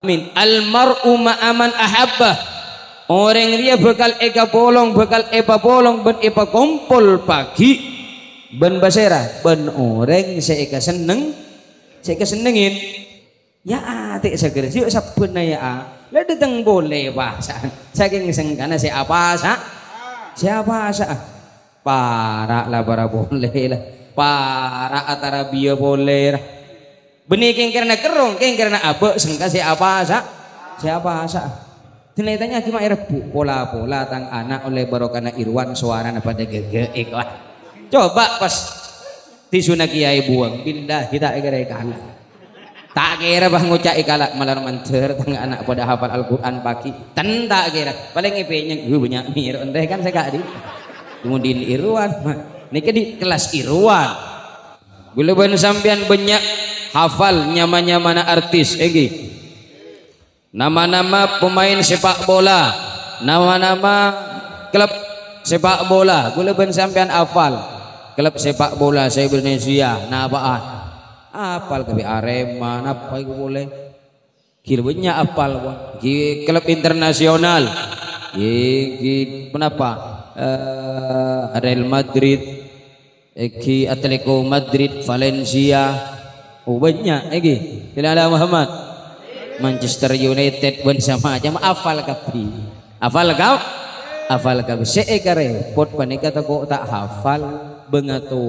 Amin. Almar'u ma'aman ahabbah. Orang dia bakal eka bolong, bakal epa bolong, ben epa kumpul pagi, ben basera, ben orang seeka seneng, seeka senengin. Ya atik seger, yuk sabun ya. Lah datang boleh bahasa. Saking sengkana siapa sa? Siapa sa? Para lah para boleh lah. Para atara biya boleh lah. Benih karena kerong, karena abe sengka siapa sa? Siapa sa? Tinitanya gimana rebu pola-pola tang anak oleh barokana Irwan suara apa de gegeik lah. Coba pas tisuna kiai buang pindah kita kira kalah. Tak kira bah ngucap ikalak malar mancer tang anak pada hafal Al-Qur'an pagi. Ten tak kira paling ngepenya banyak mir ondeh kan saya gak di. Kemudian Irwan niki di kelas Irwan. Gula ban sampean banyak hafal nyaman-nyamana artis egi. Nama-nama pemain sepak bola, nama-nama klub sepak bola. Gula ban sampean hafal. Klub sepak bola saya Indonesia, nah apaan? Apal ke Arema, apa itu boleh? Kira banyak apal, klub internasional. Kenapa? Real Madrid, Atletico Madrid, Valencia. Oh banyak, tidak ada Muhammad. Manchester United pun sama aja, hafal kapi. Hafal kau? Hafal kau. Seekare pot panika kok tak hafal bengatu.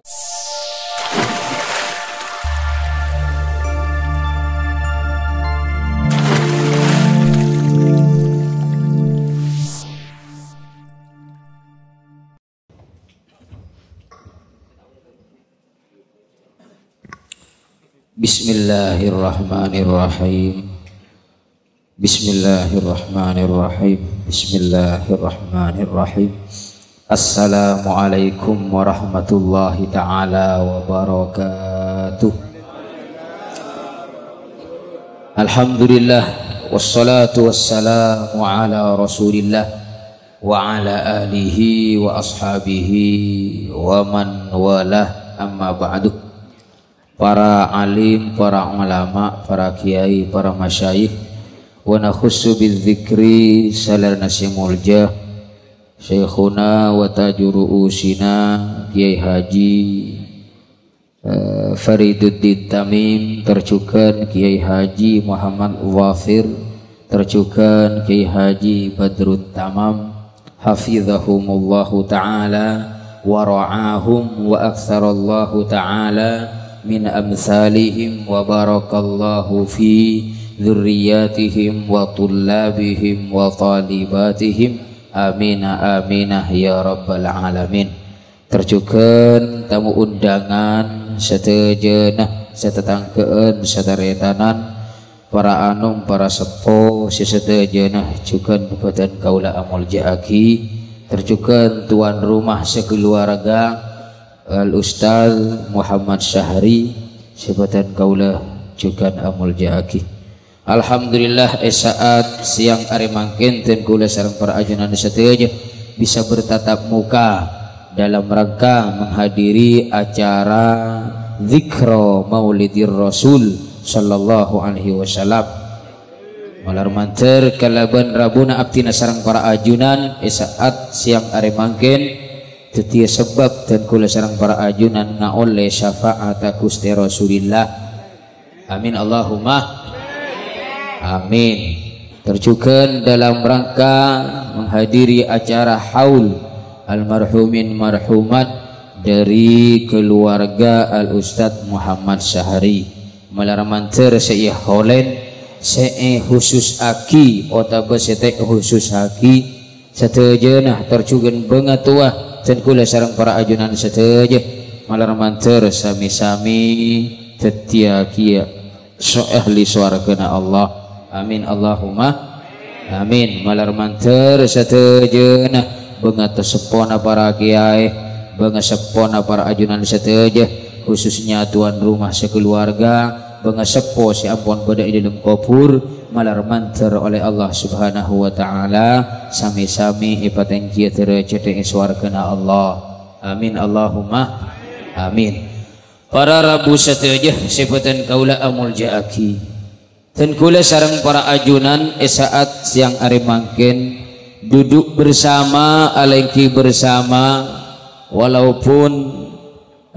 Bismillahirrahmanirrahim. Bismillahirrahmanirrahim. Bismillahirrahmanirrahim. Assalamualaikum warahmatullahi ta'ala wabarakatuh. Alhamdulillah wassalatu wassalamu ala rasulillah wa ala alihi wa ashabihi wa man walah, amma ba'du. Para alim, para ulama, para kiai, para masyayikh, wa nakhussu bidzikri salana simulja syekhuna wa tajuru usina Kiai Haji Fariduddin Tamim, terjukan Kiai Haji Muhammad Wafir, terjukan Kiai Haji Badrut Tamam, hafizahumullahu ta'ala wa ra'ahum wa aktsarallahu ta'ala min amsalihim wa barakallahu fi dzurriyyatihim wa tullabihim wa talibatihim, amina amina ya rabbal alamin. Terjukan tamu undangan setejenah setetangkeun sataretanan para anum para sepo sesetejenah jukan badan kaula amul jaaki, terjukan tuan rumah sekeluarga Al Ustaz Muhammad Syahri sebatan kaula jukan amul jaaki. Alhamdulillah saat siang hari mangkin ten kula sareng para ajunan sateja bisa bertatap muka dalam rangka menghadiri acara zikra Maulidir Rasul sallallahu alaihi wasallam. Malar manter kalaban rabuna abtina sareng para ajunan saat siang hari mangkin tetia sebab dan kula sareng para ajunan ngaole syafaat Gusti Rasulillah. Amin Allahumma amin. Terjukan dalam rangka menghadiri acara haul almarhumin marhumat dari keluarga Al Ustadz Muhammad Syahri. Malaramanter saya holen saya khusus aki otaba sete khusus aki setejenah terjukan bengatua dan kula sareng para ajunan seteje malaramanter sami-sami tetia kia so ahli swargana Allah. Amin Allahumma amin. Malar manter satejeuna beungat sepona para kiai, beungat sepona para ajunan sateje, khususnya tuan rumah sekeluarga, beungat sepo si ampun beda di dalam kubur malar manter oleh Allah Subhanahu wa taala sami-sami ipaten kieu teu cedeng swargana Allah. Amin Allahumma amin. Para rabu sateje sebutan kaula amul jaaki dan kula sareng para ajunan saat siang hari mangkin duduk bersama alengki bersama walaupun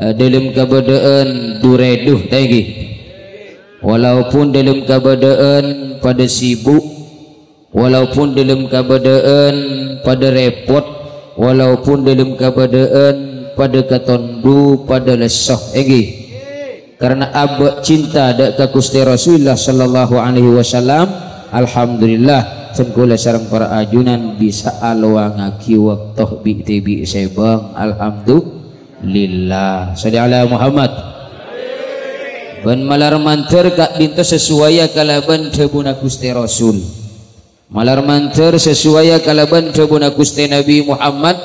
dalam keadaan dureduh tadi, walaupun dalam keadaan pada sibuk, walaupun dalam keadaan pada repot, walaupun dalam keadaan pada katondu pada lesah lagi. Karena abad cinta dak ka Gusti Rasulullah sallallahu alaihi wasallam, alhamdulillah cengkula sareng para ajunan bisa alwangaki waktu bi sebang, alhamdulillah. Salli ala Muhammad. Ban malar manter kak dinto sesuai kalaban tebuna Gusti Rasul, malar manter sesuai kalaban tebuna Gusti Nabi Muhammad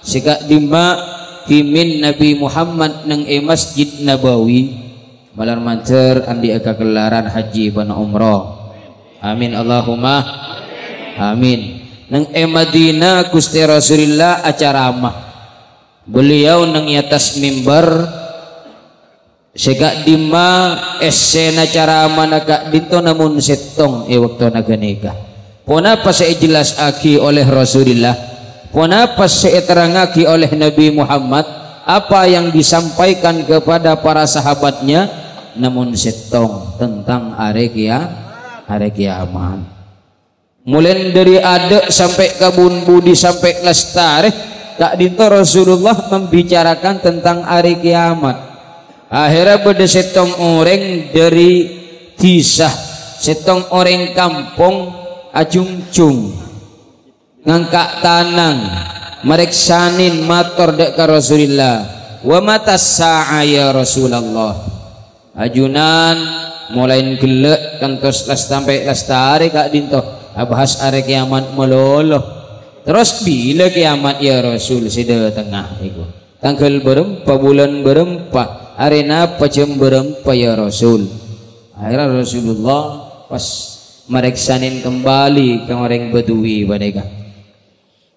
sikak dimma pimin Nabi Muhammad nang Masjid Nabawi malar manter andi aka gelaran haji ban umrah. Amin Allahumma amin. Nang Madinah Gusti Rasulullah acara mah beliau nang atas mimbar sega dima esena cara mana kak dito namun setong waktu naganega pona pas jelas aki oleh Rasulullah, pona pas terangaki oleh Nabi Muhammad apa yang disampaikan kepada para sahabatnya, namun setong tentang hari kiamat. Mulai dari adek sampai kabun budi sampai lestari kak dinto Rasulullah membicarakan tentang hari kiamat. Akhirnya pada setong orang dari kisah, setong orang kampung acung-cung ngangkak tanang mereksanin mator dek ka Rasulullah, wa mata sa'a ya Rasulullah. Ajunan mulai gelek kantos sampai lestari kak dinto bahas are kiamat meloloh. Terus bila kiamat ya Rasul sida tengah iku tanggal berempat bulan berempat arena pacem berempat ya Rasul. Akhirnya Rasulullah pas mereksanin kembali ke orang Badui mereka,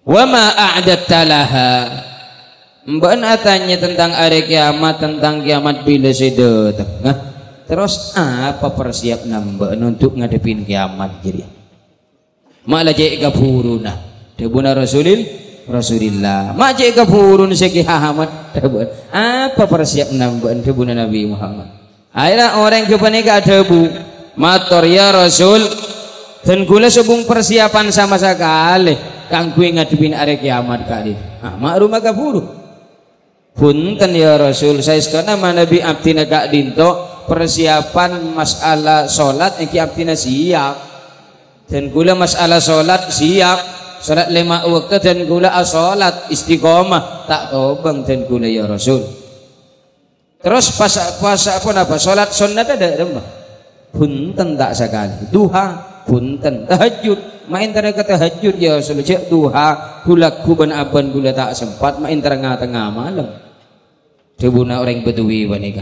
wa ma a'datta laha, mbak tanya tentang hari kiamat, tentang kiamat bila sida tengah. Terus apa persiap nambah untuk ngadepin kiamat jadi malah jek kapuruna debuna Rasulillah mak jek kapurun seki Ahmad apa persiap nambah debuna Nabi Muhammad. Akhirnya orang kepanika debu mator ya Rasul dan kula sebung persiapan sama sekali kanggo ngadepin hari kiamat kali mak rumah kapuru punten ya Rasul saya sekana Nabi abdina kak dinto persiapan masalah sholat iki abdina siap dan gula masalah sholat siap sholat 5 waktu dan gula sholat istiqomah tak tobang dan gula ya Rasul. Terus pas apa napa sholat sunnah ada remah punten tak sekali duha punten tahajud main tengah tahajud ya Rasul cek duha gula kuban aban gula tak sempat main tengah malam debuna orang Badui wanika.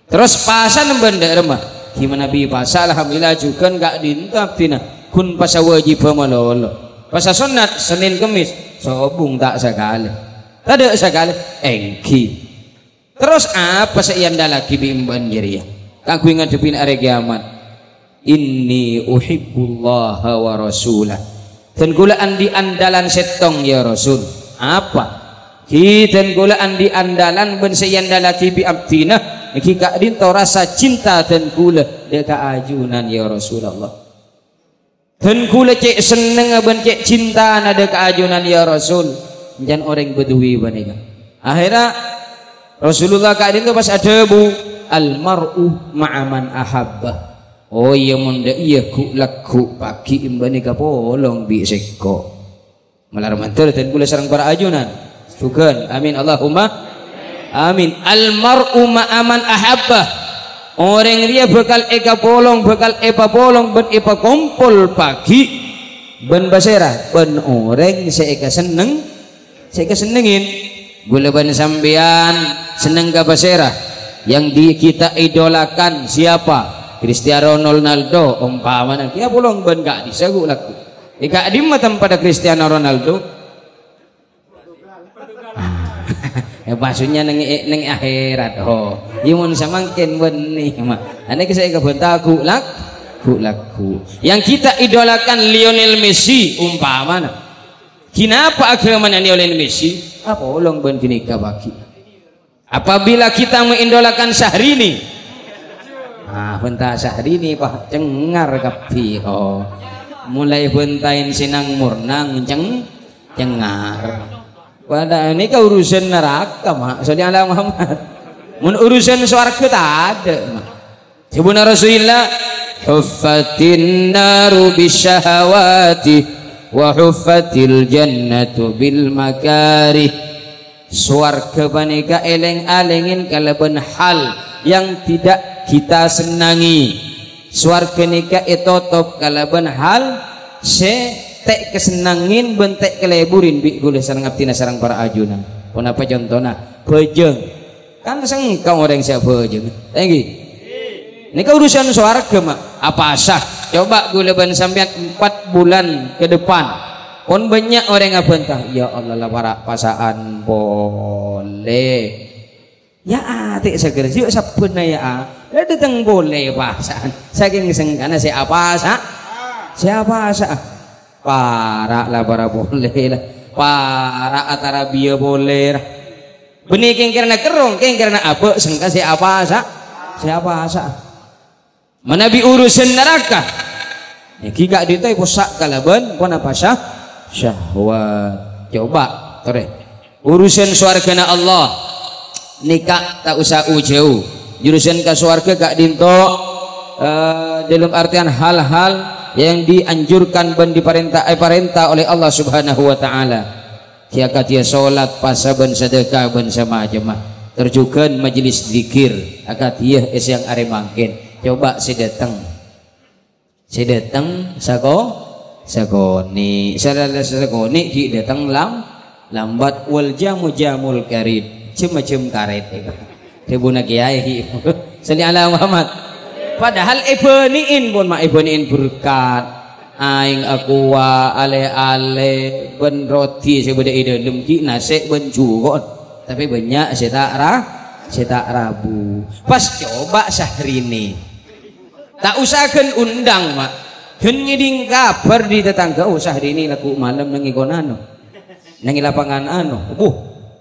Terus pasan benda remah gimana bi pasal alhamdulillah juga enggak dintap tina kun pasa wajib malolo pasa sunat Senin Kemis sobung tak sekali tak sekali engki. Terus apa seianda lagi bimban jeriya kanggo ngadepin hari kiamat, inni uhibbullaha wa rasulah dan gulaan di andalan setong ya Rasul apa kita gulaan di andalan ben seianda lagi bi abdina iki kak dinto rasa cinta dan kula deka ajunan ya Rasulullah dan kula cek seneng ben cek cinta nada ka ajunan ya Rasul jan orang Badui banika. Akhirnya Rasulullah kak dinto pas ada bu almar'u ma'aman ahabba, oh iya munda iya ku laku pagi imbanika polong bi seko malar mantel dan kula sareng para ajunan sugan amin Allahumma amin. Almar'u ma'aman ahabbah, orang dia bakal eka polong bakal epa polong ben epa kumpul pagi ben basera ben orang seeka senengin gula ben sampean seneng ka basera yang kita idolakan siapa? Cristiano Ronaldo umpama kia polong ben gak disagu laku ika dimatan pada Cristiano Ronaldo maksudnya neng akhirat oh imun samangkin benih mah ane kisah kabun taku laku. Yang kita idolakan Lionel Messi umpamana. Kenapa agamanya Lionel Messi? Apa ulong ben kini kabaki. Apabila kita mengidolakan Syahrini, bentar Syahrini pak cengar kapi mulai bentain sinang murnang cengar. Pada ini ke urusan neraka mak. Soalnya Allah Muhammad. Mun urusan swarga tak ada mak. Sebenarnya Rasulullah huffatin naru bisyahawati wa huffatil jannatu bil makarih. Swarga panika eleng-alengin kalaban hal yang tidak kita senangi. Swarga nika etotop kalaban hal tek kesenangin bentek keleburin bi gule sareng abdina sareng para ajuna. Pun apa contohna? Bejeng. Kan sengkang orang siapa bejeng. Tinggi. Nika urusan swarga mak. Apa sah? Coba gule ban sampean 4 bulan ke depan. Pun banyak orang ngabantah, ya Allah lah para pasaan boleh. Ya atik seger yuk sabun ya. Lah datang boleh pasaan. Saking sengkana siapa sa? Siapa sa? Para lah para boleh lah. Para atara biya boleh lah. Benih kengkirna kerong, kengkirna apa? Sengka siapa sa? Siapa sa? Menabi urusan neraka. Iki gak ditai posak kalaban pun apa sah? Syahwat. Coba tore urusan swargana Allah nikah tak usah jauh. Jurusan ke swarga gak dinto dalam artian hal-hal yang dianjurkan dan diperintah oleh Allah Subhanahu wa taala. Kia katia salat, puasa ben sedekah ben sama jemaah. Terjukan majelis zikir akatia es yang are mangkin. Coba sedeteng sagoni sadala sagoni ki datang lambat wal jamul karid cem karet tebuna kiai salli ala Muhammad. Padahal ibniin pun mak ibniin berkat aing aqua ale ben roti sebeda idem ki nasi ben jugon tapi banyak setak rabu pas coba Syahrini tak usahkan undang mak. Ngiding kabar di tetangga Syahrini laku malam nangikon nangi lapangan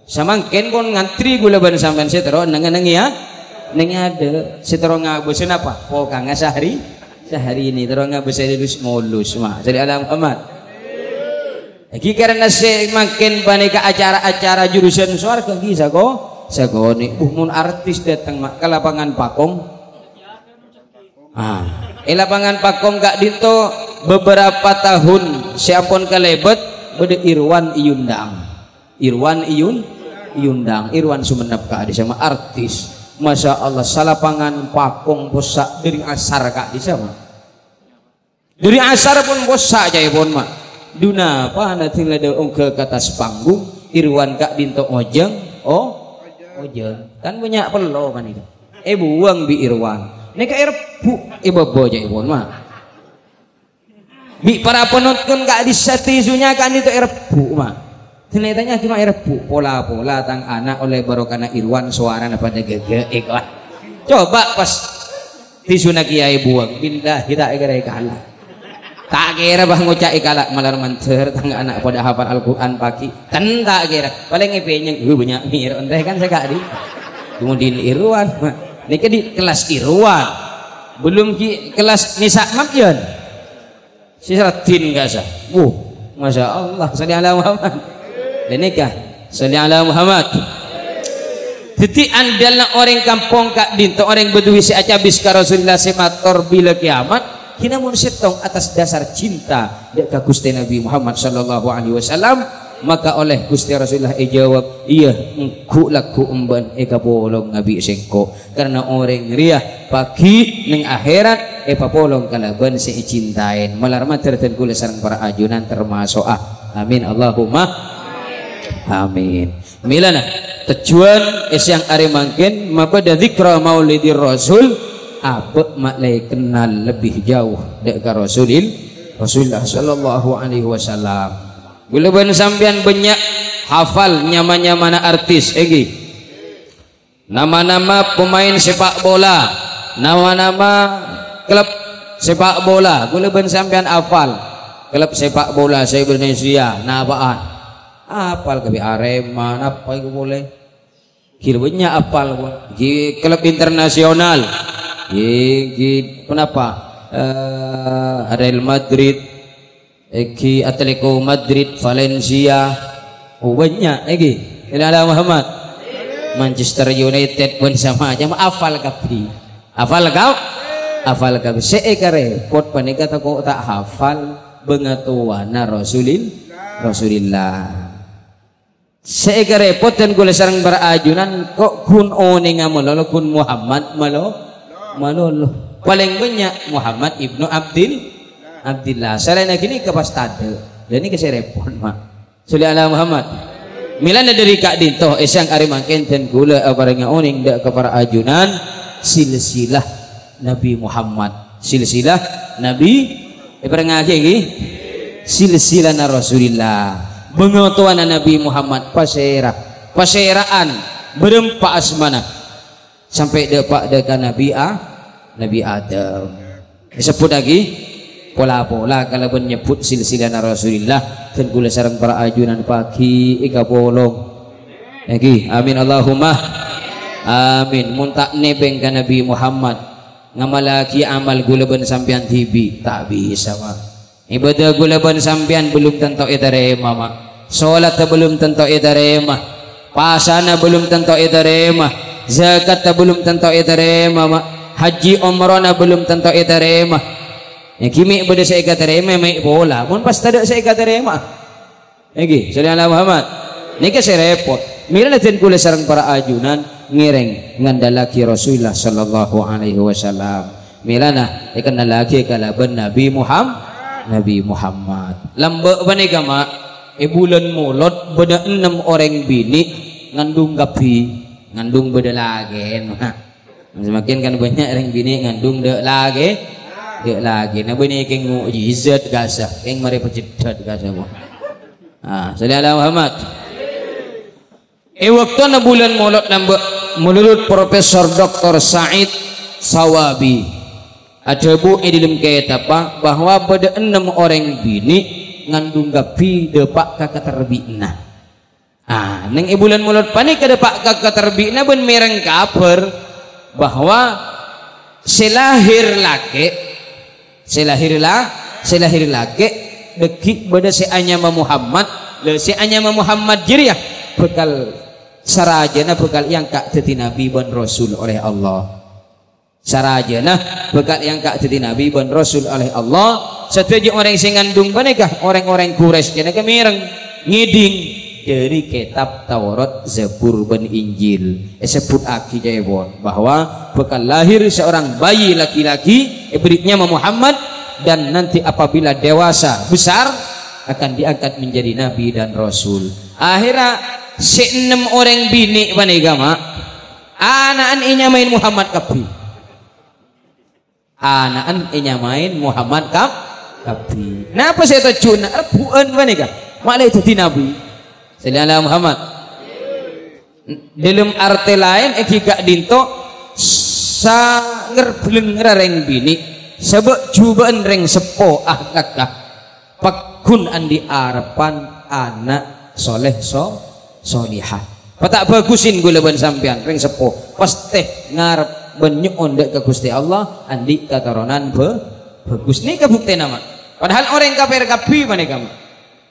samangken pun ngantri gula ban sampean setero nangi ya nangi ada setero ngabusen apa pokang Syahrini terus ngabusen lulus mulus mak jadi alam amat lagi karena semakin banyak acara-acara jurusan swarga bisa kok sagoni mun artis datang mak ke lapangan Pakong lapangan Pakong gak dito beberapa tahun siapun kelebet bede Irwan Sumenep kak di sama artis. Masya Allah salapangan Pakong bosak dari asar kak di sama dari asar pun bosak aja pun mak duna apa nanti ada ke atas panggung Irwan kak dinto ojeng kan banyak pelo kan itu buang bi Irwan neka bu ibu aja ibu mah bi para penonton gak disatisunya kan itu bu mah ternyata cuma bu pola tang anak oleh barokana Irwan suara pada gege iklan coba pas tisuna kiai buang billah kita kira kalah tak kira bah ngucap ikalak malar mancer tang anak pada hafal Al-Quran pagi kan tak kira paling ngepenyeng banyak mir entah kan sekali kemudian Irwan mah ini di kelas Irwan belum di kelas Nisa Mabyan siratin gak sah Masya Allah salli ala Muhammad dan nikah salli ala Muhammad jadi andalna orang kampung kak dinto orang bedui si acabis ka Rasulullah semator bila kiamat kina mun setong atas dasar cinta dek ka Gusti Nabi Muhammad sallallahu alaihi wasallam maka oleh Gusti Rasulullah jawab iya engku laku emban kapolong ngabi sengko karena orang riah pagi neng akhirat papolong kalaban si cintain malar mater dan kula sareng para ajunan termasuk amin Allahumma amin milana tujuan yang are mangkin mabada dzikra maulidir rasul apa maklai kenal lebih jauh dek ka Rasulullah sallallahu alaihi wasallam. Bila ban sampean banyak hafal nyaman-nyaman artis nama-nama pemain sepak bola nama-nama klub sepak bola gula ben sampean apal klub sepak bola se Indonesia nah apaan apal ke Arema apa itu boleh kiranya apal di klub internasional kenapa Real Madrid Atletico Madrid Valencia banyak lagi ada Muhammad Manchester United pun sama aja hafal kapi hafal kau hafal kapi seekare pot panika kau tak hafal bengatuana Rasulillah seekare pot dan gula sarang berajunan kok kun oning amalolo kun Muhammad malolo paling banyak Muhammad ibnu Abdillah selain gini kepastade jadi keserepon mak suli ala Muhammad milana dari kak dinto esang ari mangken ten gula aparenga oning dak kepara ajunan silsilah Nabi Muhammad silsilah Nabi ipareng iki silsilah na Rasulillah bengotuan Nabi Muhammad paseraan berempa asmana sampai depak dekat Nabi Adam disebut lagi pola-pola kalau menyebut silsilah Rasulullah dan gula sarang para ajunan pagi ika bolong lagi amin Allahumma amin muntak nebeng ke Nabi Muhammad ngamalaki amal gula ben sampian tibi tak bisa mak ibadah gula ben sampian belum tentu iterema mak sholat belum tentu iterema pasana belum tentu iterema zakat belum tentu iterema mak haji umrah belum tentu iterema ya kimi pada saya kata remeh main bola pun pas tidak saya kata remeh lagi saudara Muhammad ini saya repot mila dan kula sarang para ajunan ngireng ngandalaki Rasulullah sallallahu alaihi wasallam mila nah ikan lagi kalaban Nabi Muhammad lambak banika mak bulan mulot beda 6 orang bini ngandung gapi ngandung beda lagi semakin kan banyak orang bini ngandung dek lagi nah bunyi keng mukjizat gasah keng mari pejedat gasah mo saudara Muhammad waktu na bulan molot nambah menurut Profesor Dr. Said Sawabi ada bu dalam kitab bahwa pada 6 orang bini ngandung gapi depak kakak terbina neng bulan molot panik ke depak kakak terbina ben mereng kabar bahwa selahir laki dekik pada si anyama Muhammad jiriah bekal sarajana bekal yang kak teti Nabi ban Rasul oleh Allah sarajana bekal yang kak teti Nabi ban Rasul oleh Allah setuju orang sing ngandung banekah orang-orang Quraisy kena kemireng ngiding dari kitab Taurat Zabur dan Injil sebut aki jayabon bahwa bekal lahir seorang bayi laki-laki beriknya Muhammad dan nanti apabila dewasa besar akan diangkat menjadi nabi dan rasul akhirnya si 6 orang bini panegama anaan inya main Muhammad kapi anaan inya main Muhammad kapi napa saya tahu cuna rebuan panega malah itu nabi saudara Muhammad dalam arti lain gak dinto sanger beleng reng bini sebab cubaan reng sepo kakak pakun andi arapan anak soleh solihah patak bagusin gula ban sampean reng sepo pas teh ngarep benyuon dek ke Gusti Allah andi kataronan bagus nih kabukti nama padahal orang kafir kapi maneka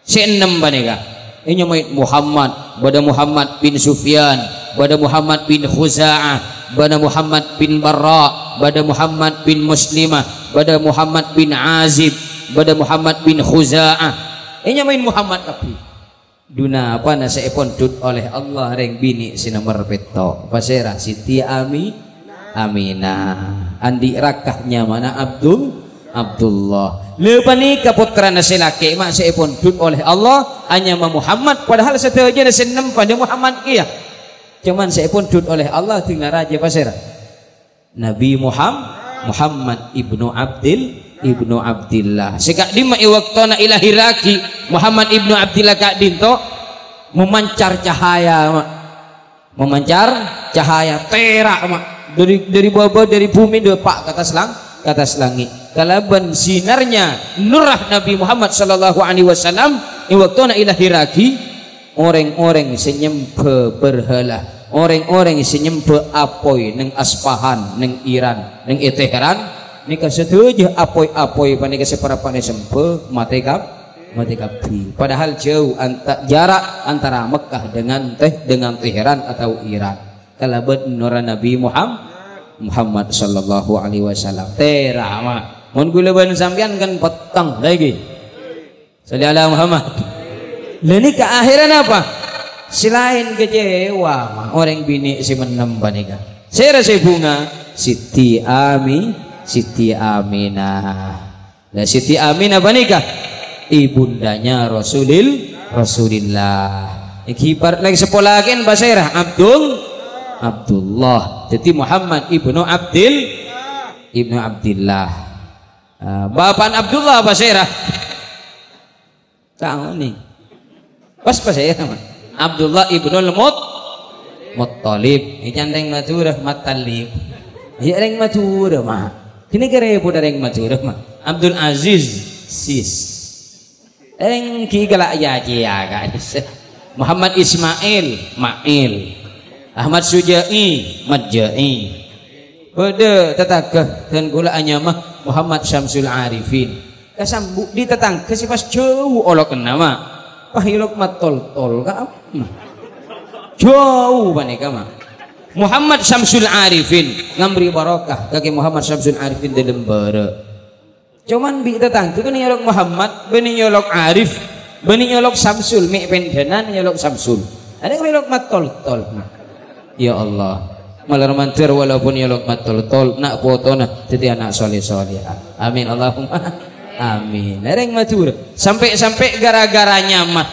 si 6 maneka ini Muhammad pada Muhammad bin Sufyan pada Muhammad bin Khuza'ah pada Muhammad bin Barra pada Muhammad bin Muslimah pada Muhammad bin Azib pada Muhammad bin Khuza'ah ini Muhammad kapi duna apa nasa epon tut oleh Allah reng bini sinomor peto pasera Siti Aminah andi rakahnya mana Abdullah lepas ni keputra nasi laki mak saya pun tut oleh Allah hanya Muhammad padahal setahu aja nasi 6 pada Muhammad kia cuman saya pun tut oleh Allah tinggal raja pasir Nabi Muhammad ibnu Abdillah sekak di waktu na ilahiraki Muhammad ibnu Abdillah kak dinto memancar cahaya terak mak dari bawah dari bumi depak kata selang ke atas langit kalaban sinarnya nurah Nabi Muhammad sallallahu alaihi wasallam iwaktuna ila hiraki orang-orang senyempe berhala orang-orang senyempe apoi neng Aspahan neng Iran neng Teheran nika setuju apoi-apoi panika separapane sempe mati kapi padahal jauh jarak antara Mekah dengan Teheran atau Iran kalaban nurah Nabi Muhammad sallallahu alaihi wasallam terama mun gulaban sampean kan petang lagi salli ala Muhammad leni ke akhiran apa selain kecewa orang bini si menem banika saya rasa bunga Siti Aminah lah Siti Aminah banika ibundanya Rasulillah iki part lagi sepolaken basairah Abdullah jadi Muhammad ibnu Abdillah bapak Abdullah apa saya tahu nih pas saya Abdullah ibnu Muttalib ini canteng maturah Matalib ya reng maturah mah kini kira pun reng maturah mah Abdul Aziz sis reng kigala ya guys Muhammad Ismail Mail Ahmad Sujai Madjai pada tetangga dan gula anyamah Muhammad Syamsul Arifin kasambuk di tetangga si pas jauh olok nama pahilok matol-tol ka jauh baneka mah Muhammad Syamsul Arifin ngambri barokah kaki Muhammad Syamsul Arifin di lembara cuman bi tetangga kan nyolok Muhammad bani nyolok Arif bani nyolok Syamsul mi pendenan nyolok Syamsul ada nyolok matol-tol ya Allah malar mantir walaupun ya lokmat tol nak foto nah jadi anak soleh amin Allahumma amin reng matur sampai gara-garanya mah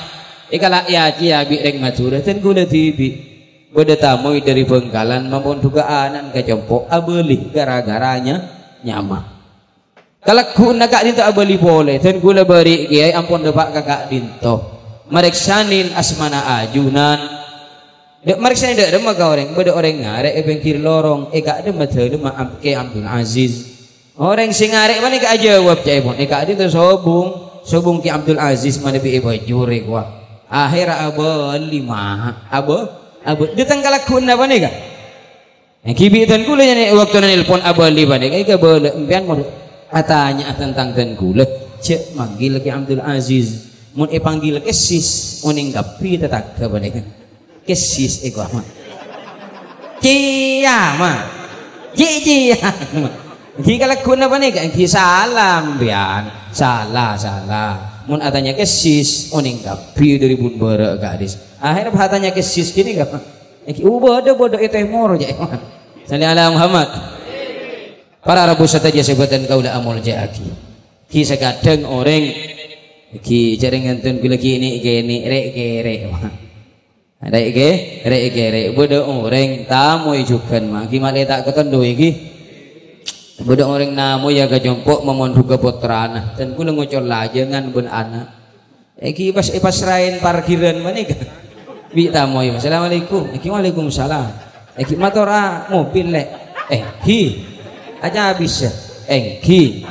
ikala ya bi reng matur dan gula tibi beda tamu dari Bengkalan maupun dugaan kecompo abeli gara-garanya nyama kalau guna kak dinto abeli boleh dan gula beri kiai ampun depak kakak dinto mereksanin asmana ajunan dek mereka ini dek demam orang, beda orang ngarek bengkir lorong, kak demam demam ke Abdul Aziz, orang sing ngarek mana kak jawab cai pun, kak itu sobung ke Abdul Aziz mana bi ibu juri gua, akhir abu lima, abu, datang kalau kuna mana kak, kibi dan gula ni waktu nelpon abu lima ni, kak boleh, empian mau tanya tentang dan gula, cek manggil ke Abdul Aziz, mau panggil ke sis, mau ninggapi tetangga mana kan. Kesis ego mah cia mah cia kalau guna apa nih ki salam bian salah mun atanya kesis uning kapi dari bun bara gadis akhirnya hatanya kesis gini gak ki bodoh itu moro ja salli ala Muhammad para rabu sataja sebatan kaula amul jaaki ki sakadeng orang ki jaringan tun gula kini rek rek bodoh orang tamu juga mah gimana tak ketendo iki bodoh orang namu ya gajompok memonduga putrana dan kula ngocol lajengan bun anak iki pas rain parkiran mana ga bi tamu ya assalamualaikum iki waalaikumsalam iki motora mobil lek ki aja habis ki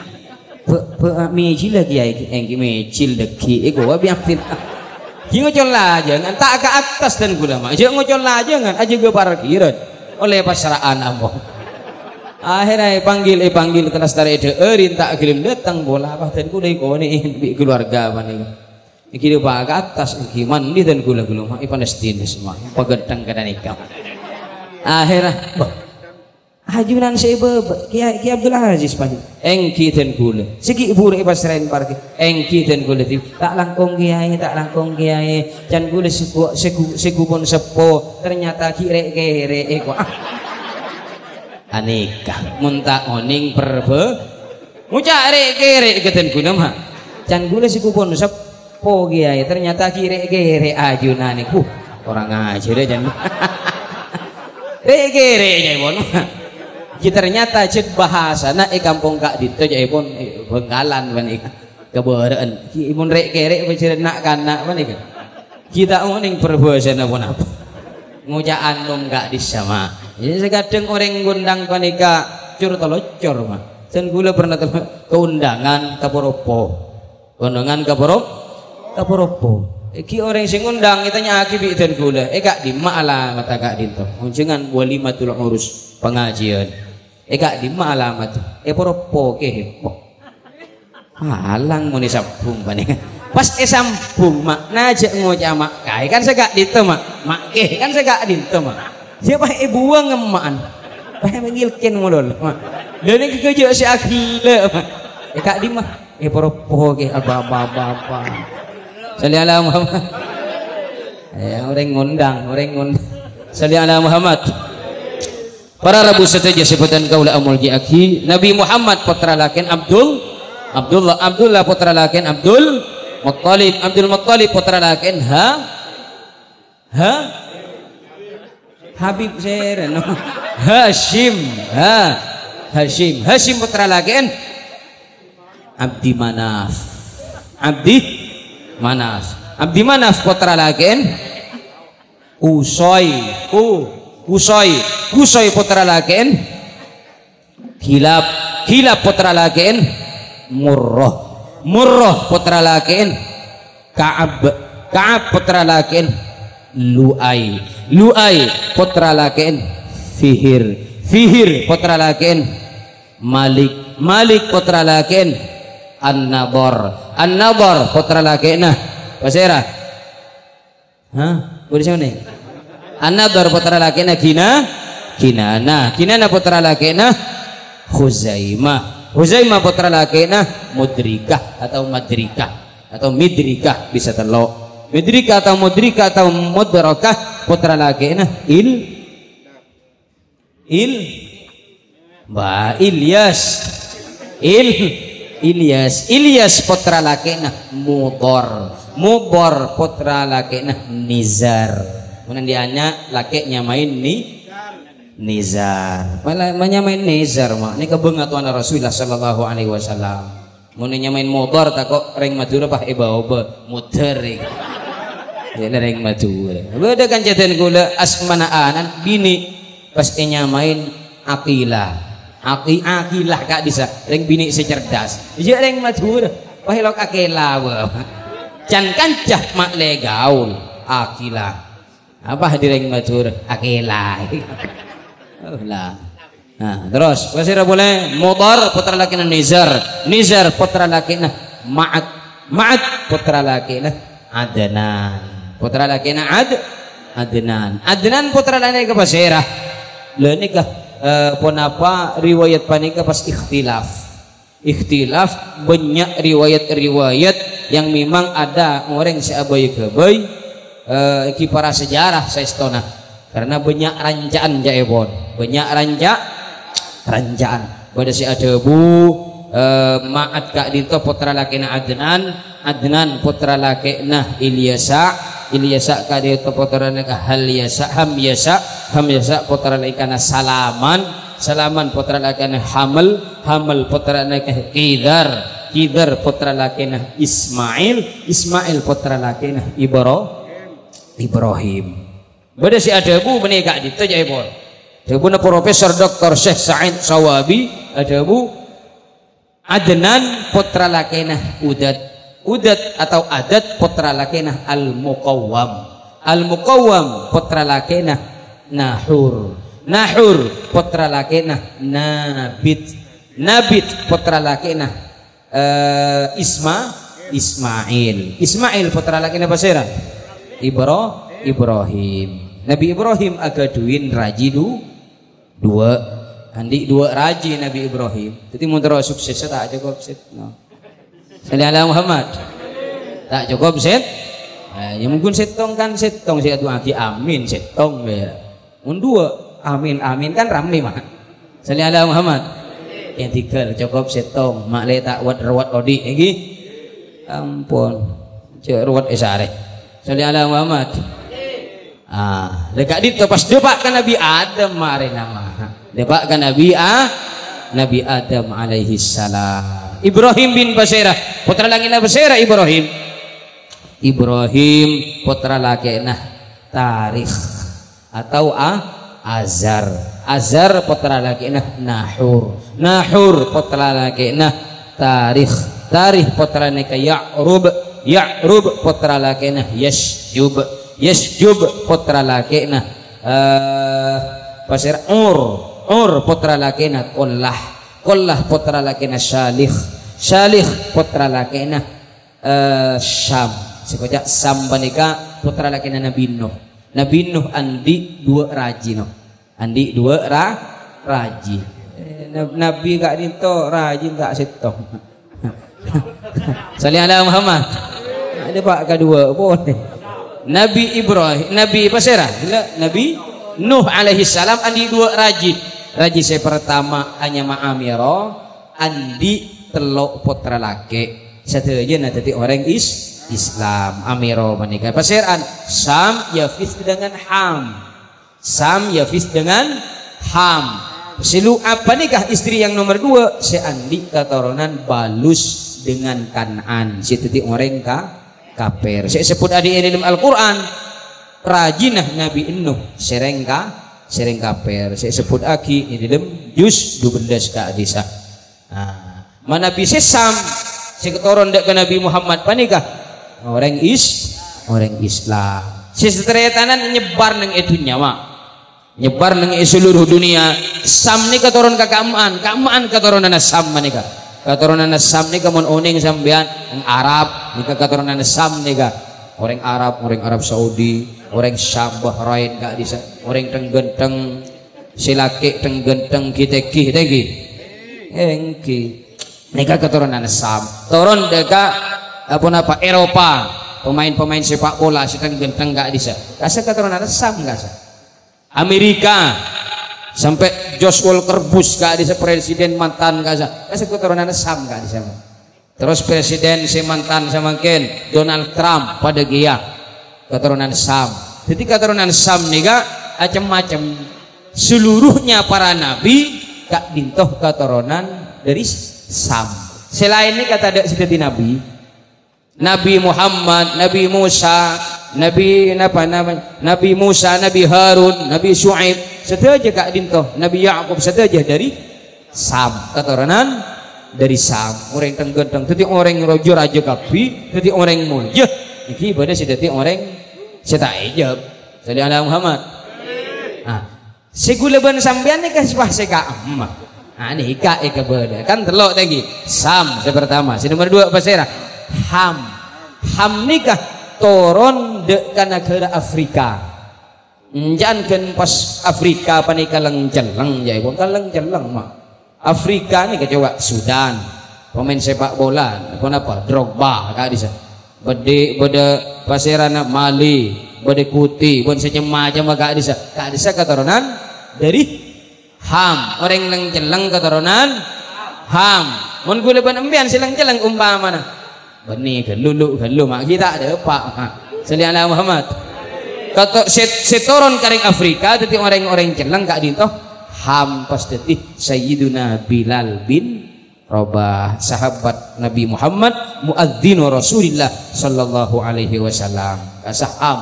mejil lagi ya ki mejil lagi gua biarin ngocol lajangan tak ke atas dan gula mah jangan ngocol lajangan aja gue parkiran oleh pasraan ambo akhirnya panggil kelas tarik erin tak kirim datang bola apa dan gula ikoni di keluarga apa nih iki dia ke atas iki mandi dan gula mah Palestina semua pegedang kada nikah akhirnya hajunan saya Ki Abdul Aziz pagi engki dan gula segi buruk pas serain parki engki dan gula tak langkong kiai dan gula segubon sepo ternyata kire eko aneka muntah oning perbe mucak kere keten gula mah dan gula segubon sepo kiai ternyata kire ajunan iku orang aja deh jangan kere jebon ternyata cek bahasa nak kampung kak dito jadi pun Bengkalan banik keberaan imun rek kerek bercerita nak kanak banik kita uning perbuatan apa ngujaan nom gak disama jadi sekadang orang gundang panika cur telocor mah Sen kula pernah keundangan kaporopo. Undangan kaporopo. Iki orang sing undang itanya aki bi den kula. Kak di alamat kak dinto. Unjengan walimatul urus pengajian. Kak di alamat. Poropo ke hepo. Halang muni sambung bani. Pas sambung mak najak ngocak mak kai kan segak dinto mak ke kan segak dinto mak. Siapa buang ngemaan. Pahe mengilken ngolol mak. Dan ini kerja si akila mak. Kak di mah poropo ke apa. Salli ala Muhammad. Orang ngundang. Salli ala Muhammad. Para Rabu setuju sebutan kaula amul jiaki Nabi Muhammad putra lakin Abdullah putra lakin Abdul Muttalib putra lakin Habib Seren Hashim putra lakin Abdi Manaf putra lakin Usoi putra lakin Kilab putra lakin Murrah putra lakin Ka'ab putra lakin Lu'ai putra lakin Fihir putra lakin Malik putra lakin An-Nadhr putra lakin Pasera boleh siapa nih An-Nadhr putra lakin Kinana putra lakin Khuzaimah putra lakin Mudrikah atau Midrikah bisa telok Midrikah atau Mudrikah atau Mudrakah putra lakin Ilyas putra lakin Mudor putra lakin Nizar kemudian dianya lakinya main Nizar malah main Nizar mak ini kebengat wana Rasulullah sallallahu alaihi wasallam mun nyamain Mudor tak kok reng Madura pah eba-oba muter ya reng Madura beda kan jaden gula asmanaanan bini pas nyamain Aqilah kak bisa reng bini secerdas iya reng Madura pah elok Aqilah can kancah mak legaul Aqilah apa direng Madura Aqilah lah. Nah, terus pasira boleh Mudar putra laki Nizar putra laki Ma'ad putra laki Adnan putra laki ke pasira lho nikah ponapa riwayat panika pas ikhtilaf banyak riwayat yang memang ada orang seabai-abai iki para sejarah saestona karena banyak rancaan banyak rancaan pada si Adebu Ma'ad kak dito putra lakina Adnan putra lakina Ilyasa kak dito putra lakina Hamyasa putra lakina Salaman putra lakina Hamal putra lakina Kidar putra lakina Ismail putra lakina Ibrahim pada si Adebu menikah dito jaibon Adebu na Profesor Dr. Syekh Sa'id Sawabi Adebu Adnan putra lakina Udat atau Adat putra lakina Al-Muqawwam putra lakina Nahur putra lakina Nabit putra lakina Ismail putra lakina Basira Ibrahim Nabi Ibrahim agaduin raji dua raji Nabi Ibrahim jadi mau terus sukses tak cukup set Salli ala Muhammad tak cukup set ya mungkin setong saya tuh aki amin setong ya dua amin kan ramli mah Salli ala Muhammad yang tiga cukup setong mak le tak wat odi lagi ampun cek ruwat esare Salli ala Muhammad dekat itu pas depak kan Nabi Adam mari nama depak kan Nabi Adam alaihi salam Ibrahim bin Basira putra langina Basira Ibrahim putra laki Tarikh atau Azar. Azar putra laki nah Nahur. Nahur putra laki nah Tarikh. Tarikh putra laki Ya'rub. Ya'rub putra laki nah Yasjub. Yasjub putra laki nah pasir Ur putra laki nah Qullah. Qullah putra laki nah Syalikh. Syalikh putra laki nah Syam. Sekojak Sam banika putra laki nah Nabi Nuh. Nabi Nuh andi dua raji no. Andi dua raji. Nabi gak dinto raji gak setong. Salih ala Muhammad. Ada pak kedua boleh. Nabi Ibrahim, Nabi Pasera, Nabi Nuh alaihi salam andi dua raji. Raji saya pertama hanya Ma'amiro, andi telok putra laki. Satu aja nanti orang Islam. Amiro menikah. Paseran Sam Yafis dengan Ham. Sam Yafis dengan Ham. Silu apa nikah istri yang nomor dua? Seandi keturunan Balus dengan Kan'an. Situ orang kafir. Saya sebut adi dalam Al-Quran. Rajinah Nabi Nuh sereng kafir. Saya sebut aki di dalam juz 12 ka hadisah. Mana bisa Sam seketurun dek ke Nabi Muhammad panikah orang Islam. Seseteretanan nyebar nang itu nyawa, nyebar nang seluruh dunia. Sam ni keturun ke Kamaan keturunan Sam manika. Keturunan Sam ni kamun oning sampean ang Arab, nika keturunan Sam nika. Orang Arab Saudi, orang Syam Bahrain gak bisa, orang tenggenteng silaki tenggenteng kiteki tegi. Engki. Nika keturunan Sam. Turun deka apa Eropa. Pemain-pemain sepak bola sedang genteng gak bisa. Kasa keturunan Sam gak sa. Amerika sampai Josh Walker Bush gak bisa presiden mantan gak sa. Kasa keturunan Sam gak bisa. Terus presiden si mantan sama Ken Donald Trump pada gia keturunan Sam. Jadi keturunan Sam nika macam-macam. Seluruhnya para nabi gak dintoh keturunan dari Sam. Selain ini kata ada seperti Nabi Muhammad, Nabi Musa, Nabi Musa, Nabi Harun, Nabi Shu'aib, sedaja kak dintoh. Nabi Ya'qub sedaja dari Sam, keturunan dari Sam. Orang tenggenteng, jadi orang rojo raja kapi, jadi orang mulja. Iki pada sedati orang setaijab. Jadi ala Muhammad. Segulaban sampean ni kasih seka emak. Ini ika beda kan telok lagi Sam pertama. Si nomor dua pasera Ham. Ham nikah turun dek ke negara Afrika. Jangan kan pas Afrika panika leng-jeleng ya ibu leng-jeleng mak. Afrika ni kecoba Sudan pemain sepak bola apa Drogba kak bisa. Bede paserana Mali, bede Kuti, bon macam kak bisa keturunan dari Ham. Orang yang celeng keturunan Ham. Mun kula ban empian silang celeng umpamana. Beni gelulu mak kita ada pak. Sallallahu alaihi Muhammad. Kata seturun karing Afrika dadi orang-orang celeng gak dintoh Ham pas dadi Sayyiduna Bilal bin Rabah, sahabat Nabi Muhammad, muadzin Rasulullah sallallahu alaihi wasallam. Kasah Ham.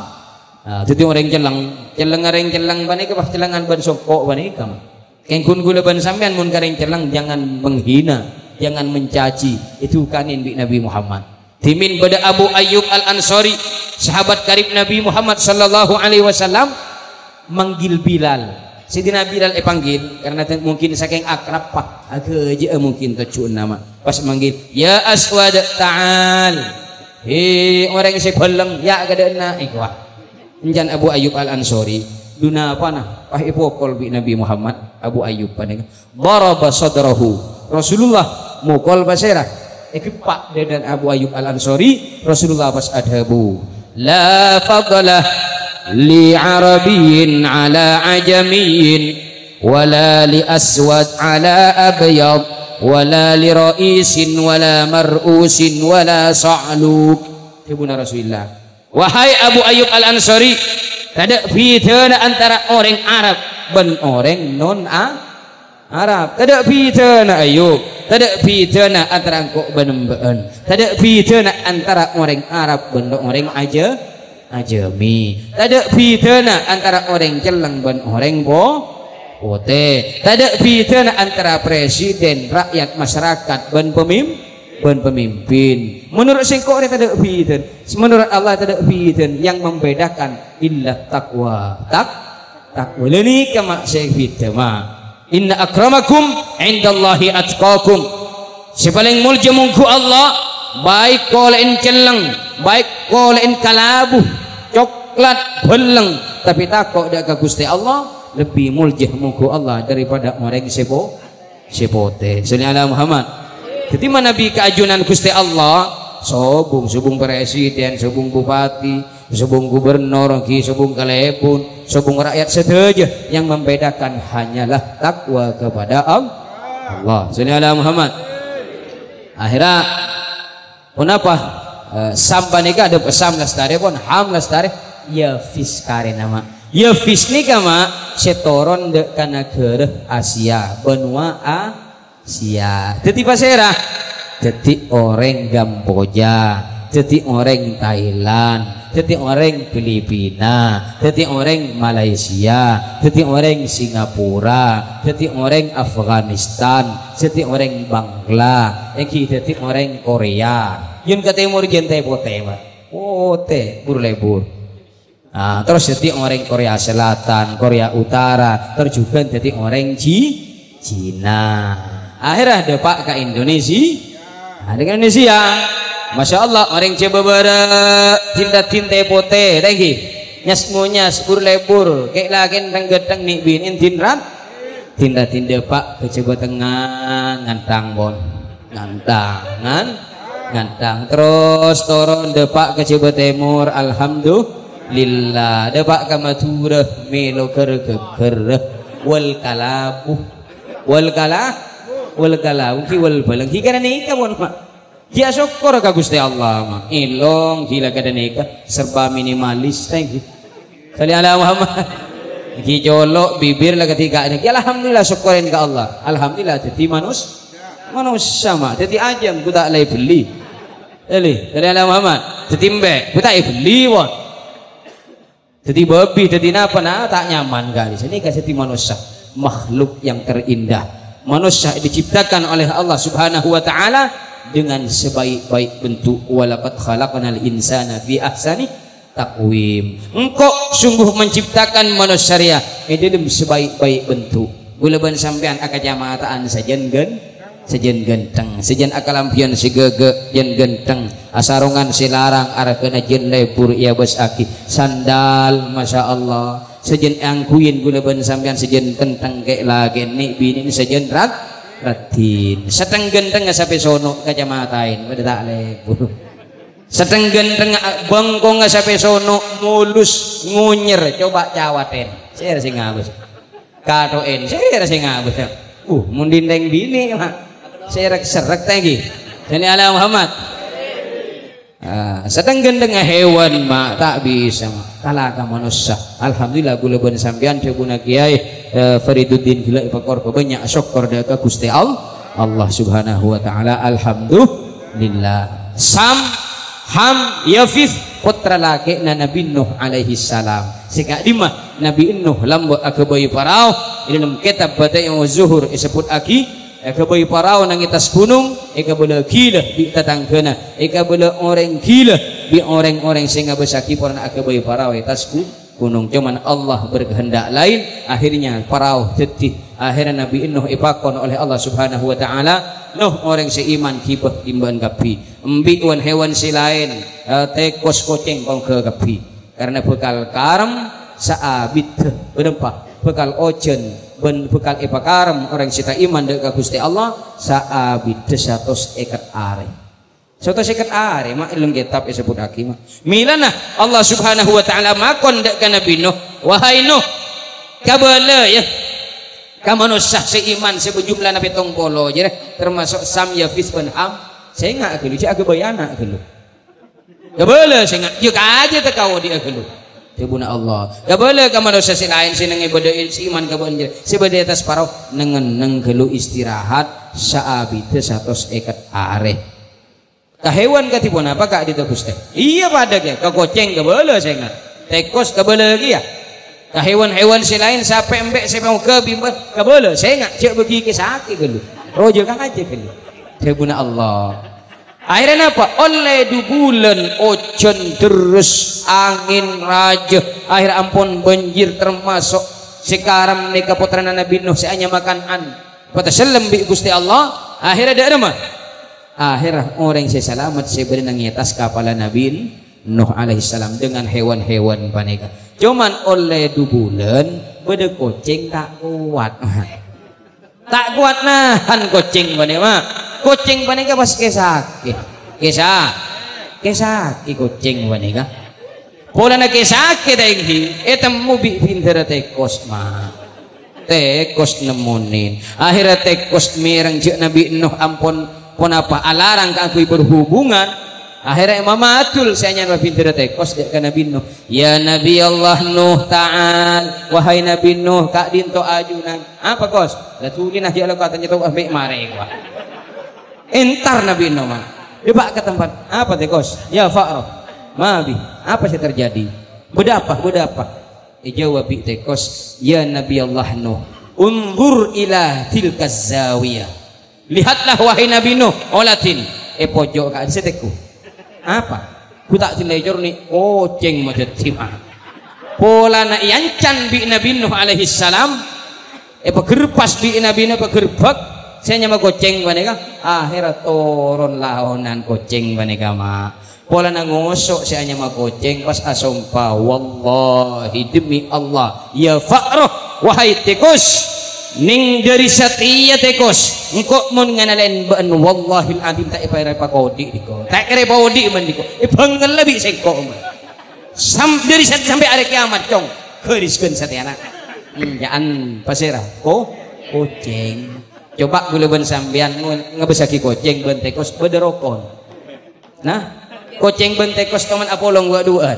Dadi orang celeng banika pas celengan ban sokok banika. Kengkun gula ban sampean mun karing celang jangan menghina, jangan mencaci. Itu kanin bi Nabi Muhammad. Timin pada Abu Ayyub Al-Ansari, sahabat karib Nabi Muhammad sallallahu alaihi wasallam manggil Bilal. Sidina Bilal panggil karena mungkin saking akrab pak. Agak mungkin tujuan nama. Pas manggil, ya Aswad ta'al. Hei orang si beleng ya kadena ikhwah. Enjan Abu Ayyub Al-Ansari duna panah pah ipokol bi Nabi Muhammad Abu Ayyub paning daraba sadrahu Rasulullah mukol basera pak dan Abu Ayyub Al-Ansari Rasulullah pas adhabu la fadlah li arabiyyin ala ajamiyyin wala li aswad ala abyad wala li ra'isin wala mar'usin wala sa'luk. Ibuna Rasulullah, wahai Abu Ayyub Al-Ansari, tidak beda antara orang Arab dan orang non Arab. Tidak beda Ayub. Tidak beda antara kok benem-benem. Tidak beda antara orang Arab dan orang ajami. Tak ada bidana antara orang Celang dan orang Pote. Tak ada bidana antara presiden, rakyat, masyarakat dan pemimpin. Menurut singkok tak ada bidan. Menurut Allah tak ada bidan yang membedakan illa taqwa. Taqwa ini kama sebida ma. Inna akramakum indallahi atqakum. Sepaling mulia mungku Allah baik kolein Celang, baik kolein kalabu, coklat, beleng, tapi takut dak ka Gusti Allah lebih mulia mungku Allah daripada orang sepote. Sallallahu alaihi Muhammad. Jadi mana Nabi keajunan Gusti Allah sobung presiden, sobung bupati, sobung gubernur, sobung kalebun, sobung rakyat sedaja, yang membedakan hanyalah takwa kepada Allah. Sallallahu alaihi Muhammad. Akhirnya kenapa sampai nikah ada pesam lestari pun ham lestari ya fiskare nama ya fis nikah ma setoron de kana negara Asia benua Asia. Jadi pasera jadi orang Kamboja, jadi orang Thailand, jadi orang Filipina, jadi orang Malaysia, jadi orang Singapura, jadi orang Afghanistan, jadi orang Bangla, jadi orang Korea. Yun ke timur gente pote mah, pote burlebur. Nah, terus jadi orang Korea Selatan, Korea Utara, terus juga jadi orang Cina. Akhirnya ada Pak ke Indonesia. Nah, dengan Indonesia, masya Allah orang cebabara tinta pote, lagi nyas burlebur, kayak lagi tenggeteng nih binin tinrat, tinta Pak ke coba tengah ngantang bon, ngantang terus turun depak ke coba timur, alhamdulillah depak ke Madura melo ker wal kalabu ki wal balang ki kana nikah bon mak dia syukur ka Gusti Allah mak ilong gila kada nikah serba minimalis thank you salli ala Muhammad ki jolok bibir lah ketika ini alhamdulillah syukurin ke Allah alhamdulillah jadi manusia mak jadi ajam ku tak lay beli salli ala Muhammad jadi mbek ku tak beli bon jadi babi jadi napa tak nyaman kali sini kasih jadi manusia makhluk yang terindah. Manusia diciptakan oleh Allah Subhanahu wa taala dengan sebaik-baik bentuk. Walaqad khalaqnal insana fi ahsani taqwim. Engkau sungguh menciptakan manusia dalam sebaik-baik bentuk. Gulaban sampean aka jamaatan sajen genteng, sejen akalampian si gege yen genteng, asarongan si larang arah kena jen lebur ia besaki sandal masya Allah. Sejen angkuin gulaban sampean sejen kenteng kayak lagi nih bini sejen ratin seteng genteng sampai sono kacamatain pada tak lebur seteng genteng bengkong sampai sono mulus ngunyer coba cawaten saya sing ngabus katoen saya sing ngabus mundindeng bini mak serak tadi jadi ala Muhammad sedang gendeng hewan mak tak bisa mak kalaka manusia alhamdulillah gulaban sampean cebuna kiai Fariduddin gila ipakor banyak syukur daka Gusti Allah Subhanahu wa taala alhamdulillah ham yafif putra laki na Nabi Nuh alaihi salam sika dimah Nabi Nuh lambo akabai parau dalam kitab Bada'i'u Zuhur disebut aki ikaboy parau nang itas gunung ikabola gila bi tatanggana ikabola orang gila bi orang-orang singa besaki porna ikaboy parau itas gunung cuman Allah berkehendak lain akhirnya parau tetih akhirnya Nabi Nuh ipakon oleh Allah Subhanahu wa taala Nuh orang seiman kibah imban kapi embi wan hewan si lain tekos koceng kong ke kapi karena bekal karam saabit berempah bekal ojen ben bekal ipakaram orang sita iman dekat Gusti Allah saabit 100 ekat are 100 ekat are mak ilung kitab disebut hakim milana Allah Subhanahu wa taala makon dekat Nabi Nuh wahai Nuh kabala ya ka manusia seiman sebejumlah nabi tong polo jadi termasuk sam yafis ben ham saya enggak gelu saya bayana gelu kabala saya enggak juga aja tekau dia gelu Tibuna Allah. Gak boleh ka manusia si lain sineng ibadain si iman ka banjir. Si bade atas parau nengen gelu istirahat saabi teu 100 ekat are. Ka hewan katipun apa kak dito Gusti? Iya pada ke koceng kebele saya ingat. Tekos kebele lagi ya. Ka hewan-hewan si lain sampai embek saya mau ke bimba kebele saya ingat cek begi ke sakit dulu. Rojo kan aja dulu. Sebuna Allah. Akhirnya apa? Oleh dubulan ojon terus angin raja. Akhir ampun banjir termasuk sekarang nika putra Nabi Nuh seanya makan pada selam bi Gusti Allah. Akhirnya ada mah. Akhirnya orang saya selamat saya beri nang atas kapal Nabi Nuh alaihissalam dengan hewan-hewan paneka. Cuman oleh dubulan beda kucing tak kuat. Tak kuat nahan kucing paneka. Kucing paneka pas kesakit. Kesakit kucing paneka. Pola na kesakit aing etam mubi pinter tekos mah. Tekos nemunin. Akhirnya tekos mirang jek Nabi Nuh ampun pun apa alarang ke aku berhubungan. Akhirnya mamatul saya nyana pinter tekos dek ke Nabi Nuh. Ya Nabi Allah Nuh ta'al, wahai Nabi Nuh kak dinto ajunan apa kos latulin ah ya lo katanya tuh ambek mare gua entar Nabi Nuh mah depak ke tempat apa tekos ya Fa'roh mabi apa sih terjadi bedapa jawab tekos ya Nabi Allah Nuh unzur ila tilkaz zawiyah. Lihatlah wahai Nabi Nuh olatin pojok kak seteku apa ku tak tinajor ni kucing macam timah pola na yancan bi Nabi Nuh alaihi salam pagerpas bi Nabi Nuh pagerbak saya nyama kucing baneka akhirat turun laonan kucing baneka ma pola na ngosok saya nyama kucing pas asompa wallahi demi Allah ya Fa'roh wahai tikus ning dari setia tekos engkau mun nganalen ban wallahil adim tak ipai repa kodi diko tak kere kodi man diko banggal lebih sengko dari setia sampai hari kiamat cong keriskeun satiana jaan pasera kucing coba gula ben sampean ngebesaki kucing ben tekos bederokon nah kucing ben tekos teman apolong wa duan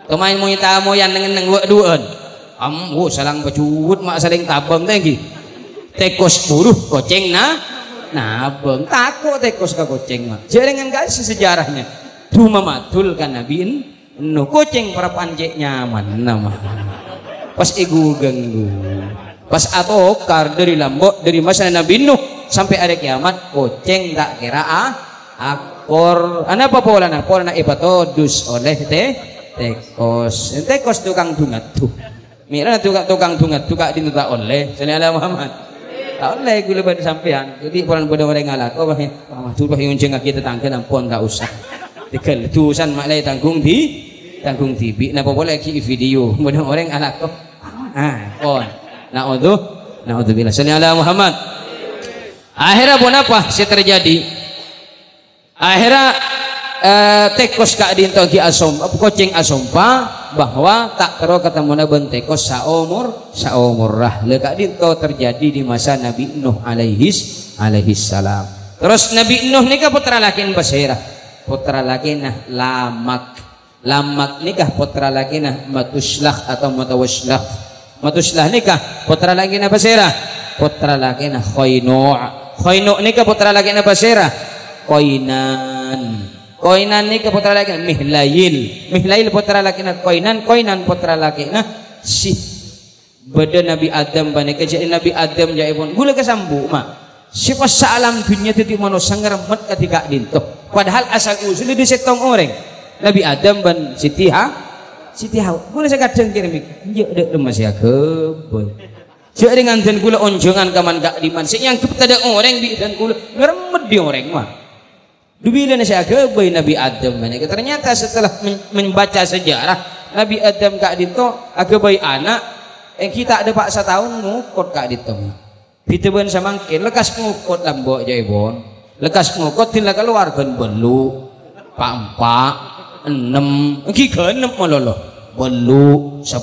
kemain mau tamu yang dengan wa duan salang pacut mak saling tabang tadi tekos buruh kucing nabeng takut tekos ke kucing mah jaringan guys sejarahnya cuma matul kan Nabi Nuh kucing para panjek nyaman nama pas egu ganggu pas atokar dari lambok dari masa Nabi Nuh sampai ada kiamat kucing tak kira akor apa pola na ipatodus oleh tekos tukang dungat tuh mira tukang dungat juga dinuta oleh sallallahu Muhammad tak oleh gula ban sampean jadi orang pada orang ngalah oh bah tuh bah unjeng kita tangken ampun tak usah tikel tusan mak lai tanggung tibi napa boleh ki video mudah orang anak kok kon naudzubillah sallallahu Muhammad akhirnya pun apa sih terjadi akhirnya tekos kak dinto ki asom kucing asompa bahwa tak terus ketemu nabi tekos saumur rah lekak dinto terjadi di masa Nabi Nuh alaihi salam. Terus Nabi Nuh nikah putra laki basirah putra laki nah lamak nikah putra laki nah matuslah atau matuslah nikah putra laki nah basirah putra laki nah khoinu nikah putra laki nah basirah koinan ni ke putra laki mihlail putra laki na koinan putra laki na si beda Nabi Adam bani kejadian Nabi Adam jaya pun gula kesambu mak siapa salam dunia titi manusia ngeremet ketika dinto padahal asal usul di setong orang Nabi Adam ban Siti Hawa gula saya kadang kirim jauh masih keboy jauh dengan dan gula onjongan kaman gak diman yang kepada orang di dan gula ngeremet di orang mah Dubila saya ke Nabi Adam ternyata setelah membaca sejarah Nabi Adam kak dito agabai anak yang kita ada pak setahun ngukut kak dito kita ben samangkin lekas ngukut lambok jaibon lekas ngukut tinla keluar kan belu pak 6 giga 6 malolo belu 10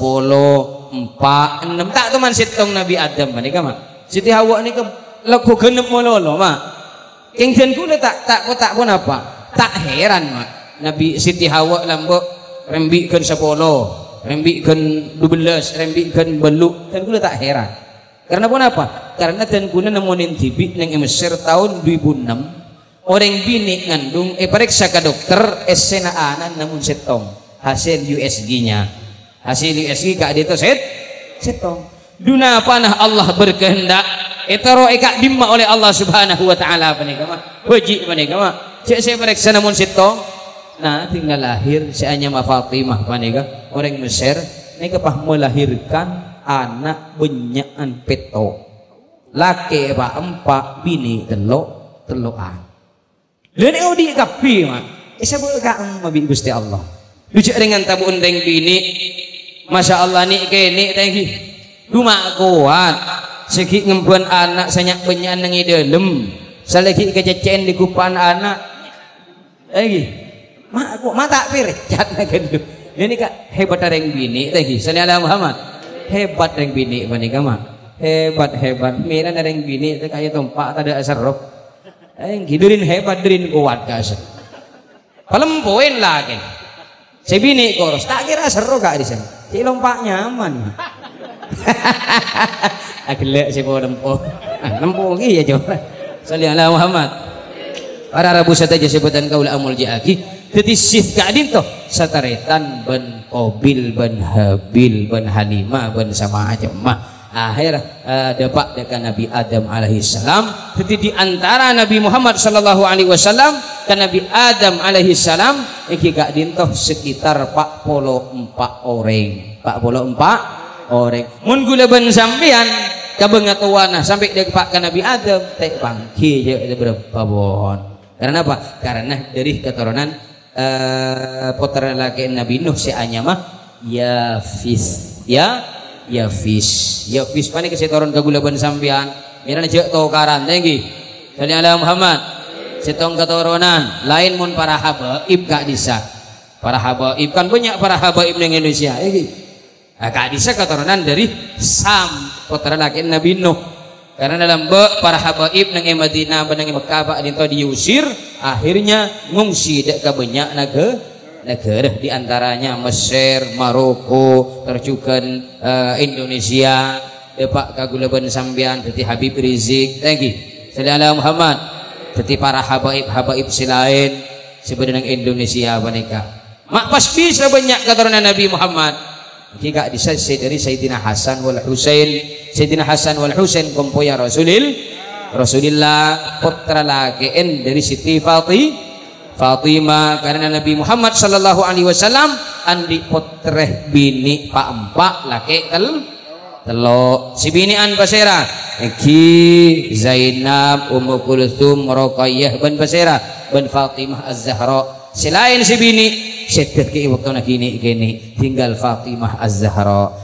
4 6 tak teman sitong Nabi Adam manika mah Siti Hawa nika lagu genep malolo mah Kengken kula tak pun apa tak heran mak Nabi Siti Hawa lambok rembikeun 10 rembikeun 12 rembikeun belu dan kula tak heran karena pun apa karena dan kula nemuin tibi nang Mesir tahun 2006 orang bini ngandung periksa ke dokter esena anan namun setong hasil USG-nya hasil USG kak itu setong duna panah Allah berkehendak etaro eka dimma oleh Allah subhanahu wa ta'ala panikama wajib panikama cek saya periksa namun setong nah tinggal lahir si Anyama Fatimah panika orang Mesir nika pah melahirkan anak benyaan peto laki pak empat bini telokan lene odi kapi mah sabul kaang mabi Gusti Allah lucu dengan tabuun deng bini Masya Allah nih kene thank you cuma kuat segi ngembuan anak sanyak benyaan nang dalam salagi kececen di kupan anak lagi mak aku mata pircat gitu ini kak hebat reng bini lagi sallallahu Muhammad hebat reng bini panika mah hebat mira reng bini teh kaya tumpak tada asarop gidurin hebat durin kuat kas palempoin lagi si bini koros tak kira seru kak di sana si lompak nyaman agak si po lempo lempo iya coba sallallahu Muhammad para rabu saja sebutan kaula amul jaki jadi sif kadin toh sataretan ben Qabil ben Habil ben Halimah ben sama aja mah akhir dapat dengan Nabi Adam alaihi salam jadi di antara Nabi Muhammad sallallahu alaihi wasallam dan Nabi Adam alaihi salam iki kadin toh sekitar 44 orang mun gula ben sampean kabengatuana sampai depak ke Nabi Adam teh bangki je berapa pohon karena apa karena dari keturunan putra laki Nabi Nuh si Anyama Yafis pani kasi turun ke gulaban sampian miran cek tokaran tinggi jadi ala Muhammad setong keturunan lain mun para habaib kak disa para habaib kan banyak para habaib di Indonesia kak disa keturunan dari Sam putra laki Nabi Nuh karena dalam para habaib nang Madinah nang Mekah pak dinto diusir akhirnya ngungsi dek ke banyak negara di antaranya Mesir, Maroko, terjukan Indonesia depak kagulaban sambian dadi Habib Rizik thank you sallallahu Muhammad dadi para habaib silain sebenarnya Indonesia panika mak pas bisa banyak keturunan Nabi Muhammad jika disai dari Sayyidina Hasan wal Husain Sayyidina Hasan wal Husain kompoya Rasulillah putra lakiin dari Siti Fatimah karena Nabi Muhammad sallallahu alaihi wasallam andi putreh bini pak empak laki telo si bini an basera iki Zainab Ummu Kulthum Ruqayyah bin Basera bin Fatimah Az-Zahra selain si bini sedet ke waktu nak kini tinggal Fatimah Az-Zahra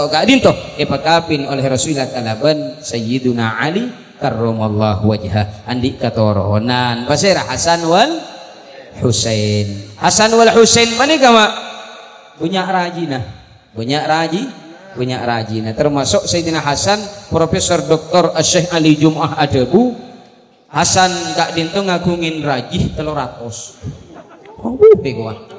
kak dinto ipakapin oleh Rasulullah kalaban Sayyiduna Ali karramallahu wajhah andi katurunan Basera Hasan wal Husain manika mak punya rajina termasuk Sayyidina Hasan Profesor Dr. Syekh Ali Jum'ah Adabu Hasan kak dinto ngagungin rajih 300 300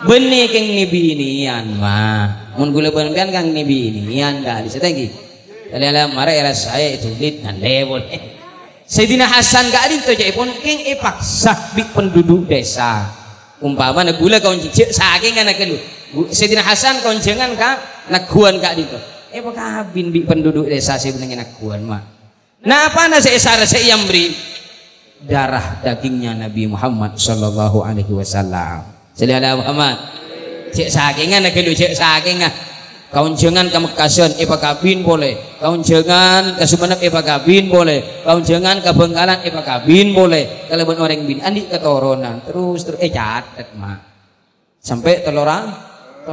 benih keng nibinian mah mun gula beneran kang nibinian dah disetenggi dalam mara era saya itu lid dan level Sayyidina Hasan gak adin to jai pun keng ipaksa bi penduduk desa umpama na gula kaun cicik saking anak kelu Sayyidina Hasan kaun jangan ka naguan gak adin to pakabin bi penduduk desa sebenarnya naguan mah nah apa na seesara seyambri darah dagingnya Nabi Muhammad sallallahu alaihi wasallam sallallahu Muhammad cek sakingan nak kelu cek sakingan kaun jangan kamekasan ipakabin boleh kaun jangan kasumanap ipakabin boleh kaun jangan kabengkalan ipakabin boleh kalau orang bin andi keturunan terus catat mah sampai 300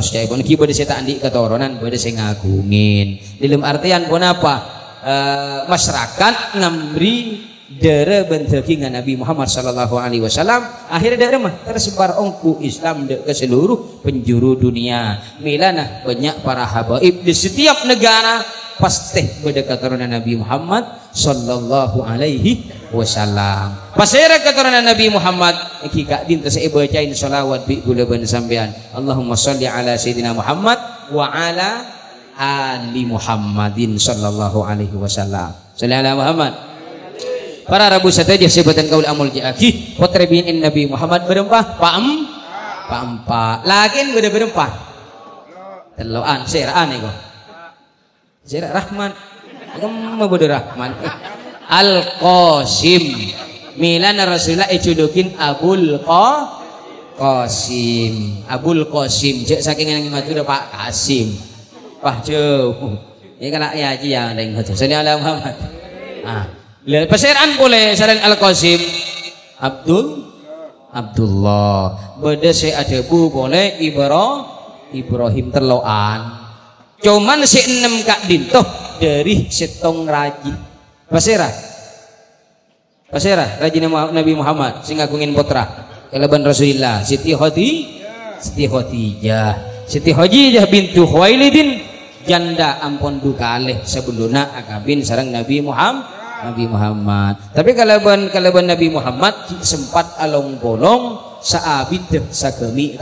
cai pun kiba de seta andi keturunan bade sing ngagungin dalam artian pun apa masyarakat ngambri dere bentekingan Nabi Muhammad sallallahu alaihi wasallam akhirnya dere mah tersebar ongku Islam ke seluruh penjuru dunia milana banyak para habaib di setiap negara pasti beda keturunan Nabi Muhammad sallallahu alaihi wasallam pasera keturunan Nabi Muhammad iki kak dinta saya bacain sholawat bi gula ban sampean Allahumma sholli ala sayyidina Muhammad wa ala ali Muhammadin sallallahu alaihi wasallam Sallallahu Muhammad. Para Rabu saja sebutan kaul amul jaki potrebin Nabi Muhammad berempah paempat lakin beda berempah teloan seraan ego Sira Rahman kamu bodoh Rahman Al Qasim milan Rasulullah ijudukin Abul Qasim cek saking yang matur Pak Kasim wah jauh ini kan ya aja yang ada yang betul Sallallahu Muhammad paseran boleh saran Al Qasim Abdullah beda saya ada bu boleh Ibrahim terloan cuman si 6 kak dintoh dari setong raji pasera raji Nabi Muhammad sing ngagungin putra keleban Rasulullah Siti Khadijah bintu Khuwailidin janda ampun dukaleh sebelumna akabin sareng Nabi Muhammad. Tapi kalaban Nabi Muhammad sempat along bolong saabid sakemi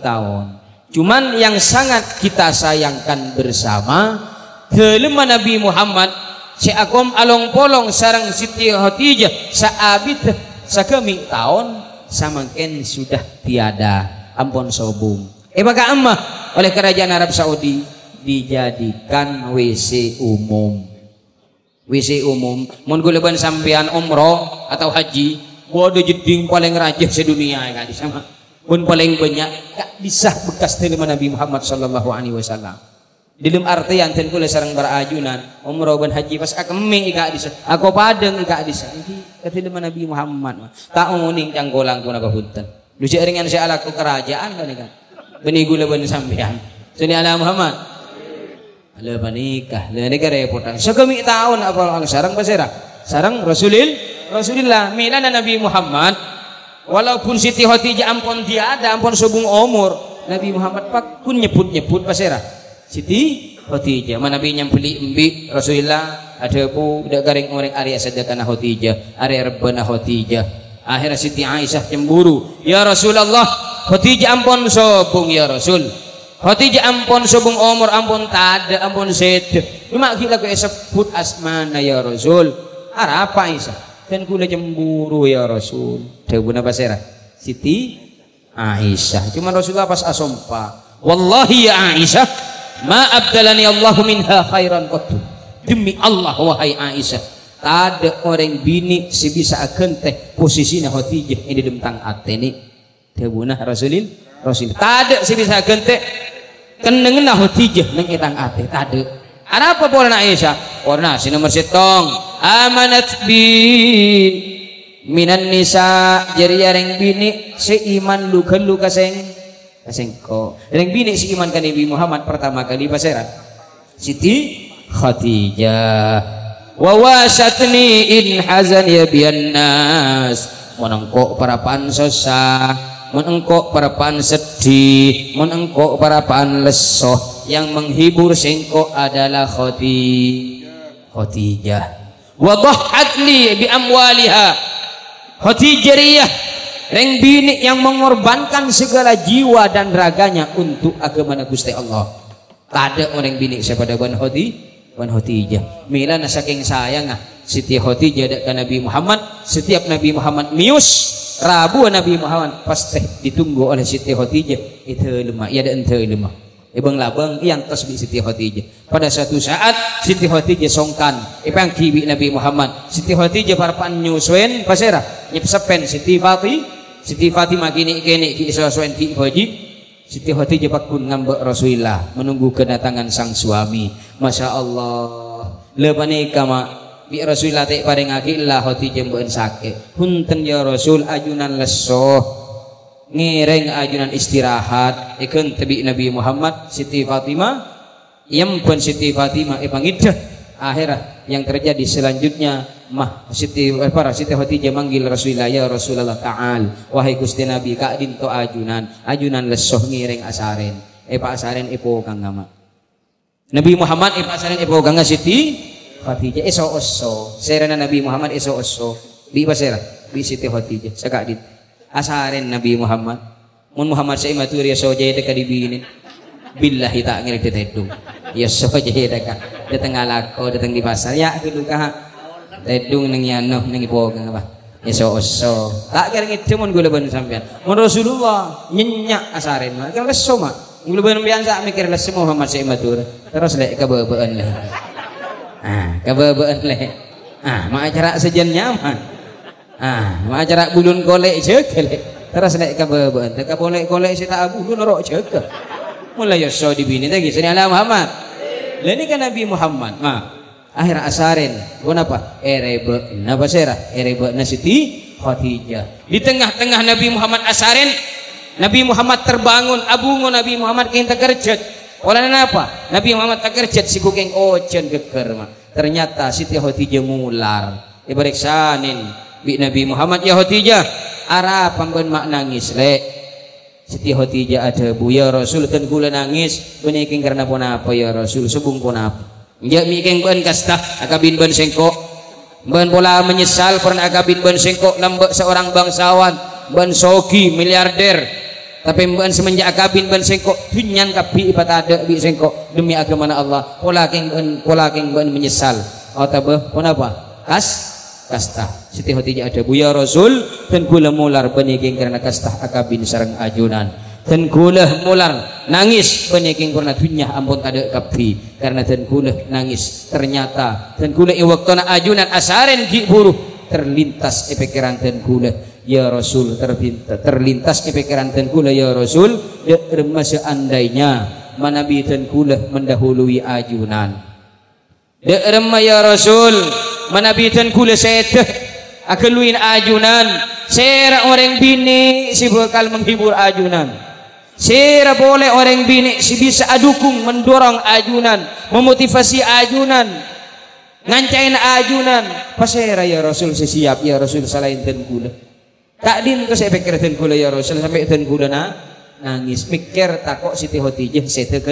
tahun. Cuman yang sangat kita sayangkan bersama kelema Nabi Muhammad si akom along bolong sareng Siti Khadijah saabid sakemi tahun samaken sudah tiada ampun sobung. Maka ammah oleh kerajaan Arab Saudi dijadikan WC umum. Mun guleban sampean umroh atau haji bodoh jeding paling rajin sedunia ya sama pun paling banyak gak bisa bekas terima Nabi Muhammad sallallahu alaihi wasallam dalam artian ten kula sareng berajunan umroh ban haji pas akemi gak bisa aku padeng gak bisa iki ketilema Nabi Muhammad tak umuning canggolang kuna kahunten lu jaringan si alaku kerajaan kan benih guleban sampean sallallahu Muhammad lepa nikah repotan sekemi tahun apa sarang pasera sarang Rasulullah milana Nabi Muhammad walaupun Siti Khadijah ampun tiada ampun subung umur Nabi Muhammad pak pun nyebut pasera Siti Khadijah mana Nabi nyampeli embi Rasulullah ada bu udah garing orang Arya sedekana Khadijah Arya rebana Khadijah akhirnya Siti Aisyah cemburu ya Rasulullah Khadijah ampun sobung ya Rasul Khadijah ampun subung umur ampun tada ampun sedek cuma kita ke sebut asmana ya Rasul apa Aisyah dan kula cemburu ya Rasul dawuh pasera Siti Aisyah cuma Rasulullah pas asompa wallahi ya Aisyah ma abdalani Allahu minha khairan qattu demi Allah wahai Aisyah tada orang bini si bisa akan teh posisinya Khadijah ini demtang ateni dawuh Rasul tada si bisa akan teh kendengan Khadijah nang itang ate tade ada apa pola Aisyah warna si nomor setong amanat bi minan nisa jari yareng bini si iman luka kasengko yareng bini si iman kan Nabi Muhammad pertama kali pasera Siti Khadijah wa wasatni in hazan ya bian nas monangko para pansosa menengkok parapan sedih menengkok parapan lesoh yang menghibur sengkok adalah Khadijah wa dhahat li bi amwaliha Khadijah reng bini yang mengorbankan segala jiwa dan raganya untuk agama Gusti Allah tak ada orang bini kepada ban Khadijah milana saking sayang Siti Khadijah ke Nabi Muhammad setiap Nabi Muhammad mius Rabu Nabi Muhammad pasti ditunggu oleh Siti Khadijah itu lemah ya dan ente lemah ibang labang yang tasbih Siti Khadijah pada suatu saat Siti Khadijah songkan ibang kibi Nabi Muhammad Siti Khadijah parapan nyusuen pasera nyepsepen Siti Fatimah kini ki isosuen ki haji Siti Khadijah pakun ngambek Rasulullah menunggu kedatangan sang suami Masya Allah lepani kama bi Rasulullah tak paring akillah Khadijah mbeun sakit punten ya Rasul ajunan lesoh ngireng ajunan istirahat ikeun tebi Nabi Muhammad Siti Fatimah pun Siti Fatimah pangidah akhirah yang terjadi selanjutnya Siti Khadijah manggil Rasulullah ya Rasulullah ta'al wahai Gusti Nabi kak dinto ajunan lesoh ngireng asaren pak asaren ipo kang ngama Nabi Muhammad asaren ipo kang Siti Khadijah eso serana Nabi Muhammad eso di pasera di Siti Khadijah sakadit asaren Nabi Muhammad mun Muhammad sa imaturi so jaya ka dibinin billahi ta ngirek tetedung ya so jaya ka datang alako datang di pasar ya kudu ka tedung nang yanoh nang ipogang apa ya so tak kira ngidemun gula ban sampean mun Rasulullah nyenyak asarin mah kan leso mah gula ban biasa mikir leso Muhammad saya matur terus lek kabeubeun leh kabeubeun leh mak acara sejen nyaman mak acara bulun golek jekel terus lek kabeubeun teh golek si tak bulun rok jekel mulai ya so dibini teh geus ala Muhammad lha ini kan Nabi Muhammad akhir asarin kenapa erebe na basera erebe na Siti Khadijah di tengah-tengah Nabi Muhammad asarin Nabi Muhammad terbangun abungun Nabi Muhammad kain terkerjet oleh apa Nabi Muhammad terkerjet si kukeng ojen geger mah ternyata Siti Khadijah mular ibariksanin bi Nabi Muhammad ya Khadijah arah pambeun mak nangis le Siti Khadijah ada bu ya Rasul kan kula nangis beniking karena pun apa ya Rasul sebung pun apa ya mikeng ban kastah akabin ban sengkok ban pola menyesal pernah akabin ban sengkok lambek seorang bangsawan ban sogi miliarder tapi ban semenjak akabin ban sengkok dunyan kabi ibat ada bi sengkok demi agama Allah pola keng ban menyesal atau pun apa kastah Siti Khadijah ada bu ya Rasul dan kula mular beniking karena kastah akabin sareng ajunan dan kula mular nangis beniking karena dunya ampun ada kabi karena dan kula nangis ternyata dan kula iwaktona ajunan asaren gi buruh terlintas pikiran dan kula ya Rasul terlintas pikiran dan kula ya Rasul remasa andainya manabi dan kula mendahului ajunan remah ya Rasul manabitan kula seteh akeluin ajunan sera orang bini si bakal menghibur ajunan sera boleh orang bini si bisa adukung mendorong ajunan memotivasi ajunan ngancain ajunan pasera ya Rasul siap ya Rasul salahin ten kula tak din ke saya pikir ten kula ya Rasul sampai ten kula nangis mikir takok Siti Khadijah seteh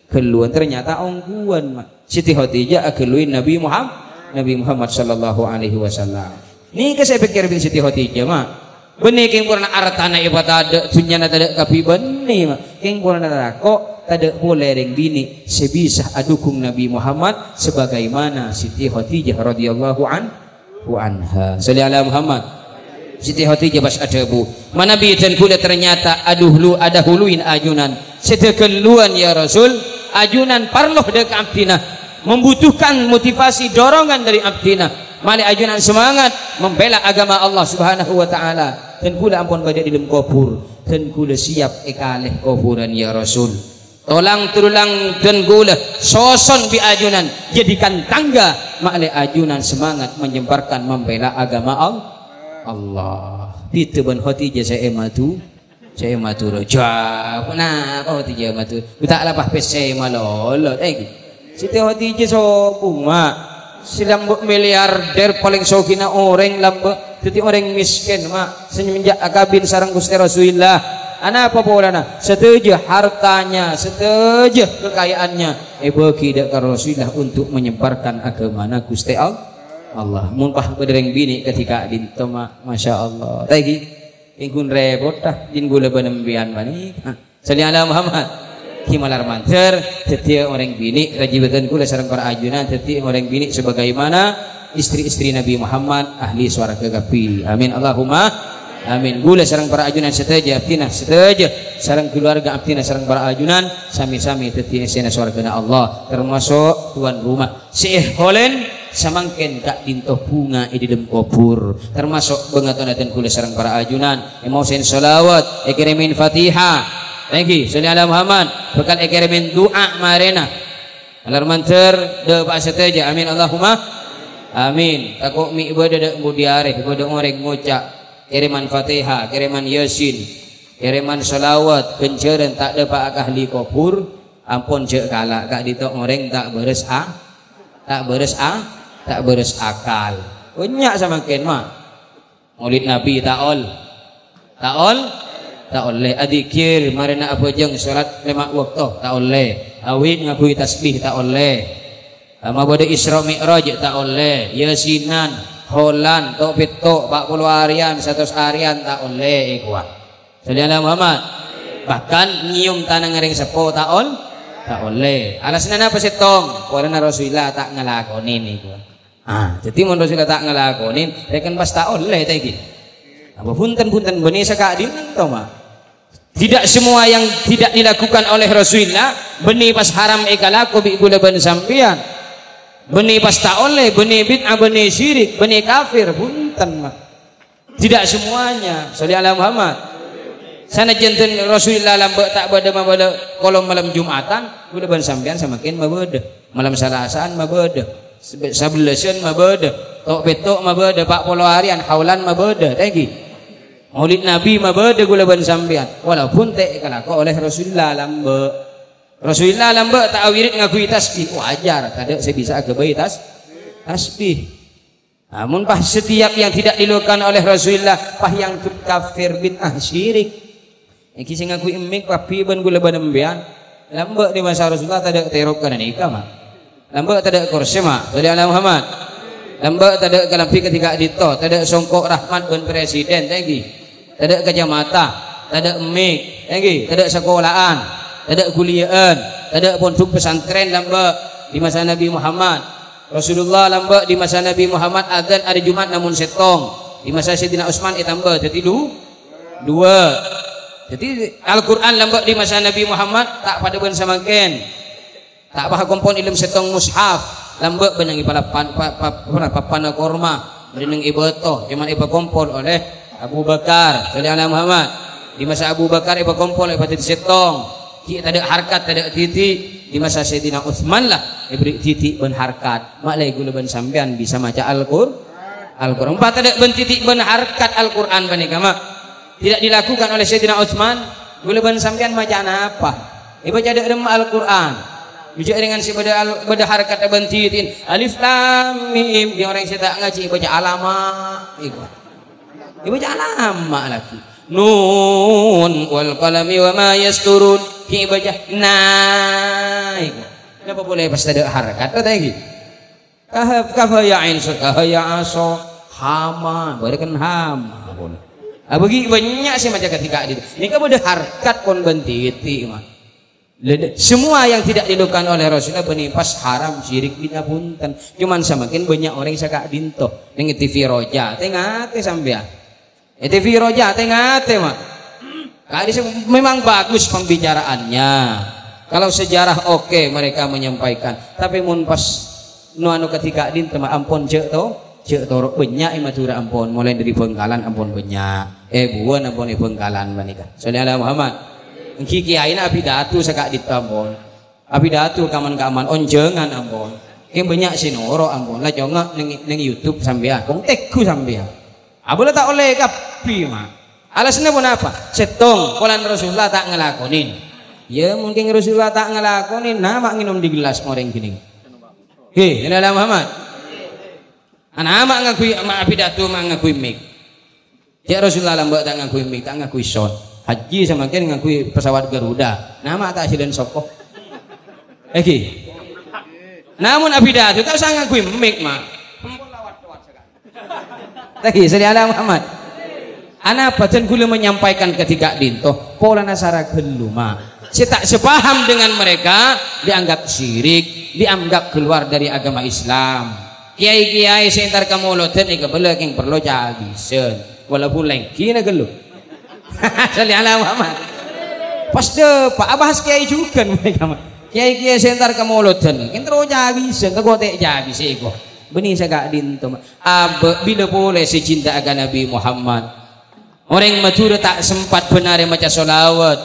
keluan ternyata ongguan mak Siti Khadijah akeluin Nabi Muhammad sallallahu alaihi wasallam. Ni ke saya pikir bin Siti Khadijah mah. Benih keng purna artana ibadah dunya na tada kapi benih mah. Keng purna rako tada boleh reng bini sebisa adukung Nabi Muhammad sebagaimana Siti Khadijah radhiyallahu anha. Salli ala Muhammad. Siti Khadijah bas adabu. Mana bidan kula ternyata ada huluin ajunan. Sedekeluan ya Rasul ajunan parloh dek abdina membutuhkan motivasi dorongan dari abdina mali ajunan semangat membela agama Allah subhanahu wa ta'ala dan kula ampun badai di dalam kubur dan kula siap ekaleh kuburan ya Rasul tolang tulang dan kula soson bi ajunan jadikan tangga mali ajunan semangat menyebarkan membela agama Allah titeban Khadijah saya matu roja kenapa Khadijah matu tak lapah pese malolo Siti Khadijah sopung mak silang miliarder paling sokina orang lambek jadi orang miskin mak semenjak akabin sarang Gusti Rasulullah ana apa polana setuju hartanya setuju kekayaannya bagi dak Rasulullah untuk menyebarkan agama Gusti Allah mumpah bedereng bini ketika dinto mak Masya Allah tadi ingkun repot dah jin gula benembian bani salli ala Muhammad kimalar manter teti orang bini rajibatan kula sareng para ajunan teti orang bini sebagaimana istri-istri Nabi Muhammad ahli swarga kapi amin Allahumma amin gula sareng para ajunan seteja abdina seteja sareng keluarga abdina sareng para ajunan sami-sami teti esena swargana Allah termasuk tuan rumah Syekh Holen samangken kak dintoh bunga di dalam kubur termasuk bengatonaten kula sareng para ajunan emosen sholawat ekirimin Fatihah. Thank you. Salli ala Muhammad. Bekal ekirimin doa marena. Alar manter de pak seteja. Amin Allahumma. Amin. Takok mi ibadah de mudiare, ibadah orang ngucap. Kiriman Fatihah, kiriman Yasin, kiriman salawat, kenceran tak de pak ahli kubur. Ampun cek kala kak ditok orang tak beres akal. Banyak sama ken mah. Maulid Nabi taol. Tak oleh adikir marina apa jeng salat 5 waktu tak oleh awin ngakui tasbih tak oleh mabada Isra Mi'raj tak oleh yasinan holan tok pitok 40 harian 100 harian tak oleh ikhwah sallallahu Muhammad bahkan nyium tanang ngering sepo tak tak oleh. Alasnya apa setong? Karena Rasulullah tak ngelakonin itu. Jadi mun Rasulullah tak ngelakonin, rekan pas tak oleh tadi. Apa punten-punten benih sakadin to mah. Tidak semua yang tidak dilakukan oleh Rasulullah benih pas haram ekalaku bi gula ban sampian. Benih pas tak oleh, benih bid'ah, benih syirik, benih kafir punten mah. Tidak semuanya. Sholli ala Muhammad. Sana jenten Rasulullah lambek tak bada mabada kolom malam Jumatan gula ban sampian samakin mabada. Malam Selasaan mabada. Sabelasan mabada. Tok betok mabada 40 harian haulan mabada lagi. Maulid Nabi mabada gula ban sampean walaupun tak kalako oleh Rasulullah lambe. Rasulullah lambe tak awirit ngakui tasbih wajar kada saya bisa agabai tasbih. Namun pas setiap yang tidak dilakukan oleh Rasulullah pah yang kafir bid'ah syirik. Iki sing ngakui emik papi ban gula ban sampean lambe di masa Rasulullah tak ada terop kana nikah mah. Lambe tak ada kursi mah. Sholli ala Muhammad. Lambe tak ada kalampi ketika dito, tak ada songkok rahmat ban presiden lagi. Tak ada kacamata, tak ada emik, lagi, tak ada sekolahan, tak ada kuliahan, tak ada pondok pesantren lamba di masa Nabi Muhammad. Rasulullah lamba di masa Nabi Muhammad adzan hari Jumat namun setong. Di masa Sayyidina Utsman ditambah jadi dua. Jadi Al-Qur'an lamba di masa Nabi Muhammad tak pada ben samaken. Tak bah kompon ilmu setong mushaf lamba benang papan korma benang ibato cuman iba kompon oleh Abu Bakar. Sholli ala Muhammad. Di masa Abu Bakar iba kompol iba titik setong. Tak ada harkat, tak ada titik. Di masa Sayyidina Utsman lah diberi titik ben harkat. Mak lagi gula ben sampean bisa maca Al-Qur'an. Empat ada ben titik ben harkat Al-Qur'an banika mak. Tidak dilakukan oleh Sayyidina Utsman. Gula ben sampean macaan apa? Iba ada dem Al-Qur'an. Bijak dengan si beda harkat ben titik. Alif lam mim. Di orang saya tak ngaji baca alamat. Dibaca lama lagi. Nun wal qalami wa ma yasturun. Ki baca naik. Kenapa boleh pas ada harakat tadi? Kaf ya ain kaf ya aso hama, berikan hama boleh. Bagi banyak sih macam ketika itu. Ini kan ada harakat pun bentiti mah. Semua yang tidak dilakukan oleh Rasulullah benipas haram syirik bina punten. Cuman semakin banyak orang sakak dinto. Yang TV roja, tengah sampean. TV roja tengate mah. Memang bagus pembicaraannya. Kalau sejarah oke mereka menyampaikan. Tapi mun pas anu ketika din tema ampun cek to banyak matura ampun mulai dari Bengkalan ampun banyak. Buan ampun Bengkalan manika. Sholli ala Muhammad. Engki kiaina abidatu sakak ditampon. Abidatu kaman-kaman onjengan ampun. Ki banyak sinoro ampun. Lah jonga ning YouTube sampean. Wong teku sampean. Boleh tak oleh kapi mah. Alasannya pun apa? Setong polan Rasulullah tak ngelakonin. Ya mungkin Rasulullah tak ngelakonin. Nama nginum di gelas orang gini. Hei, ini adalah Muhammad. Anak mak ngakui mak abidatu mak ngakui mik. Ya Rasulullah lambak tak ngakui mik, tak ngakui son. Haji sama kan ngakui pesawat Garuda. Nama tak silen sokok. Namun abidatu tak usah ngakui mik mak. Lagi sholli ala Muhammad. Anak paten kula menyampaikan ketika dinto pola nasara geluma. Saya tak sepaham dengan mereka dianggap syirik, dianggap keluar dari agama Islam. Kiai-kiai sentar kamulutan ika bela yang perlu cabisen walaupun lengki na gelu. Sholli ala Muhammad. Pas de Pak Abahas kiai juga mereka mah. Kiai-kiai sentar kamulutan yang terus cabisen kegotek cabise iko. Benih sagak dinto bila boleh secinta agama Nabi Muhammad. Orang matur tak sempat benar maca solawat.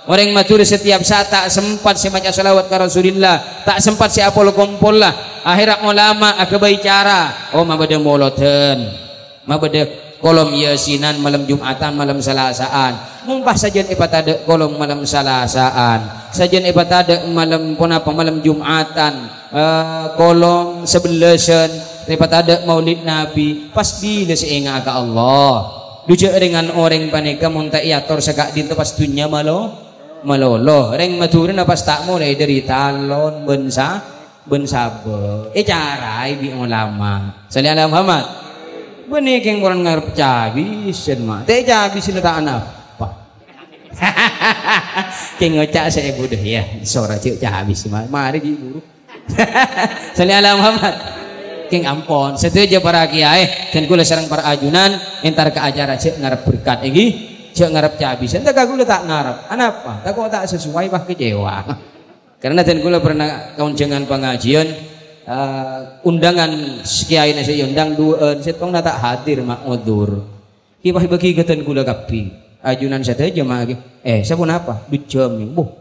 Orang matur setiap saat tak sempat si maca solawat ke Rasulullah. Tak sempat si apol kompol lah. Akhirat ulama akabai cara. Mabada moloten, mabada kolom yasinan malam Jumatan malam Selasaan. Mumpah sajian ibadah kolom malam Selasaan. Sajian ibadah malam punapa malam Jumatan. Kolom sebelasan daripada Maulid Nabi pas bila seingat ke Allah dujak dengan orang paneka munta iator sagak dinto pas dunya malolo reng maturin pas tak mulai dari talon bensabe cara ibi ulama sholli ala Muhammad benih yang kurang ngarep cabisen mah teh cabisen tak apa King ngocak saya budak ya. Sora cik habis mari diburu. Sallallahu alaihi Muhammad. King ampon. Setuju para kiai dan kula sareng para ajunan entar ke acara cik ngarep berkat iki. Cik ngarep habis. Entar kagula tak ngarep. Kenapa? Tak kok tak sesuai bah kecewa. Karena dan kula pernah kaunjangan pengajian undangan kiai nasi undang dua setong tak hadir mak udur. Ki bagi gatan kula kapi. Ajunan saya aja mak sabun apa? 2 jam nih. Boh.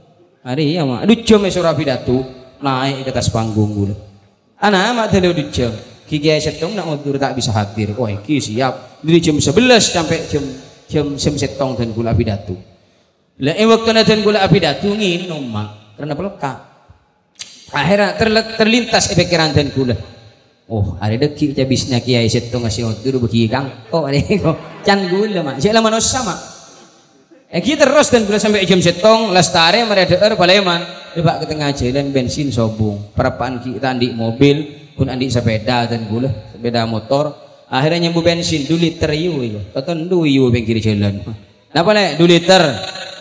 Hari ya mak 2 jam surah pidato naik ke atas panggung kula. Anak mak telu 2 jam. Ki kiai setong nak udur tak bisa hadir. Oh ki siap. Dari jam 11 sampai jam setong dan kula pidato. Lah waktu dan kula pidato nginum mak. Karena pelekak akhirnya terlintas pikiran dan gula oh ada deki habisnya kiai setu ngasih udur bagi kang oh ada kok can gula mak saya lama nos sama kita terus dan gula sampai jam setong lestari mereka paleman debak ke tengah jalan bensin sobung perapaan kita andi mobil pun andi sepeda dan gula sepeda motor akhirnya nyambu bensin 2 liter itu tonton 2 yu pinggir jalan napa le 2 liter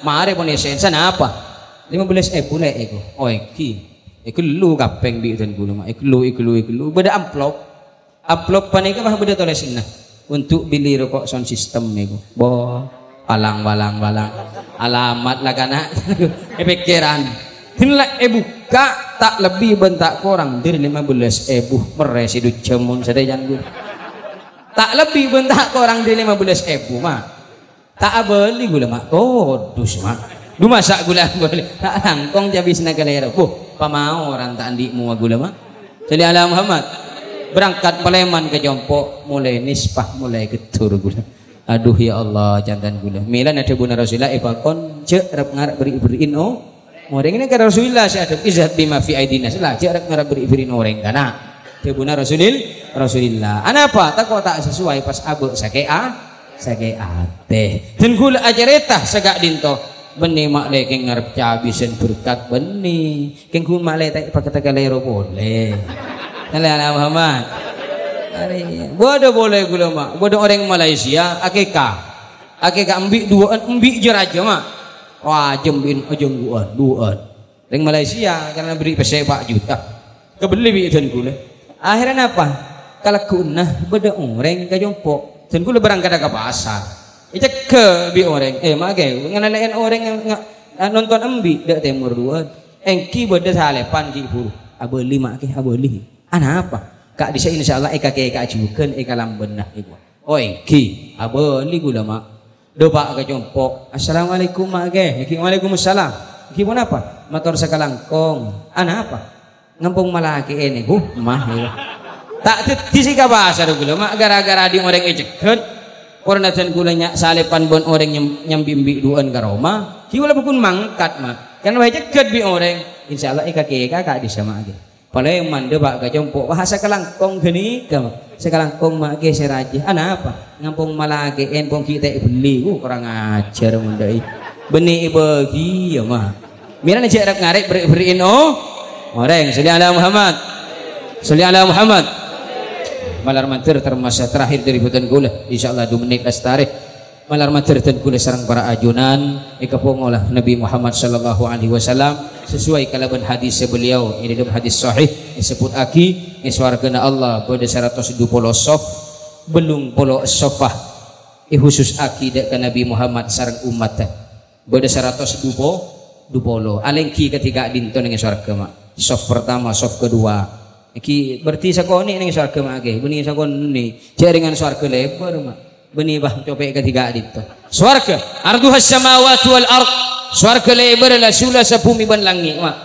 mari pun esensa apa 15 boleh eko. Oh iki lu kapeng bi dan gula mak. Iku beda amplop panika mah beda tulisanna untuk beli rokok sound system eko. Boh palang alamat lah kana pikiran. Hendak buka tak lebih bentak korang dari 15 meresi 2 jamun sadejan gula. Tak lebih bentak korang dari 15 mah. Tak beli gula mak. Oh dus mak. Du masak gula boleh. Tak langkong habis nak galera. Pamau orang tak andikmu gula mak. Jadi ala Muhammad. Berangkat Paleman ke Jompo mulai nisbah mulai getur gula. Aduh ya Allah jantan gula. Milan ada buna Rasulullah kon cek rap ngarap beri-beriin orang ini ke Rasulullah saya ada izat bima fi aidina salah cek rap ngarap beri-beriin orang kana. Ada buna Rasulullah. Apa? Tak kok tak sesuai pas abu sakea teh. Dan gula ajaretah segak dinto. Benih mak le keng ngarep cabisen berkat benih keng kun mak le tak pakai galero boleh ala Muhammad bodoh boleh gula mak bodoh orang Malaysia akeka ambil 2 ambil je raja mak wah jembin ujung 2 orang Malaysia karena beri pesepak juta kebeli bi dan gula akhirnya apa kalau kunah bodoh orang ke Jompo dan gula berangkat ke pasar ijak ke bi orang mage nganalain orang yang nonton ambi dak timur 2 engki beda salepan ki buru abeli mak ke abeli ana apa kak disa insyaallah eka ke ajukeun eka lambenah ibu oh engki abeli gula mak doba ke Jompo assalamualaikum mak ke waalaikumsalam ki pun apa motor sakalangkong ana apa ngampung malaki ini mah tak disika bahasa gula mak gara-gara di orang ejekeun Korna dan gulanya salepan bon orang nyambimbi duan ke Roma, kiwala pun mangkat mak. Kan wajah ket bi orang, insyaallah ika kakak di sama aja. Palai mande bak ke Jompo bahasa kelangkong geni mak. Sekalangkong mak ke seraja. Ana apa? Ngampung malaki pong kita beli, kurang ajar mendai. Benih bagi ya mak. Mira aja arab ngarek beriin orang. Sallallahu Muhammad. Sallallahu Muhammad. Malar mater termasuk terakhir dari hutan gula insyaallah 2 menit lestari malar mater dan gula sarang para ajunan ikapong oleh Nabi Muhammad sallallahu alaihi wasallam sesuai kalaban hadis beliau ini dalam hadis sahih disebut aki iswargana Allah pada 120 sof belum polo sofah khusus akidah ke Nabi Muhammad sarang umat pada 120 alengki ketiga dinton dengan swarga mak sof pertama sof kedua iki berarti sakoni ning swarga mage benih sakoni jaringan swarga lebar mak benih bah copek ketiga adit swarga arduhas samawati wal ard swarga lebar la sula sa bumi ban langit mak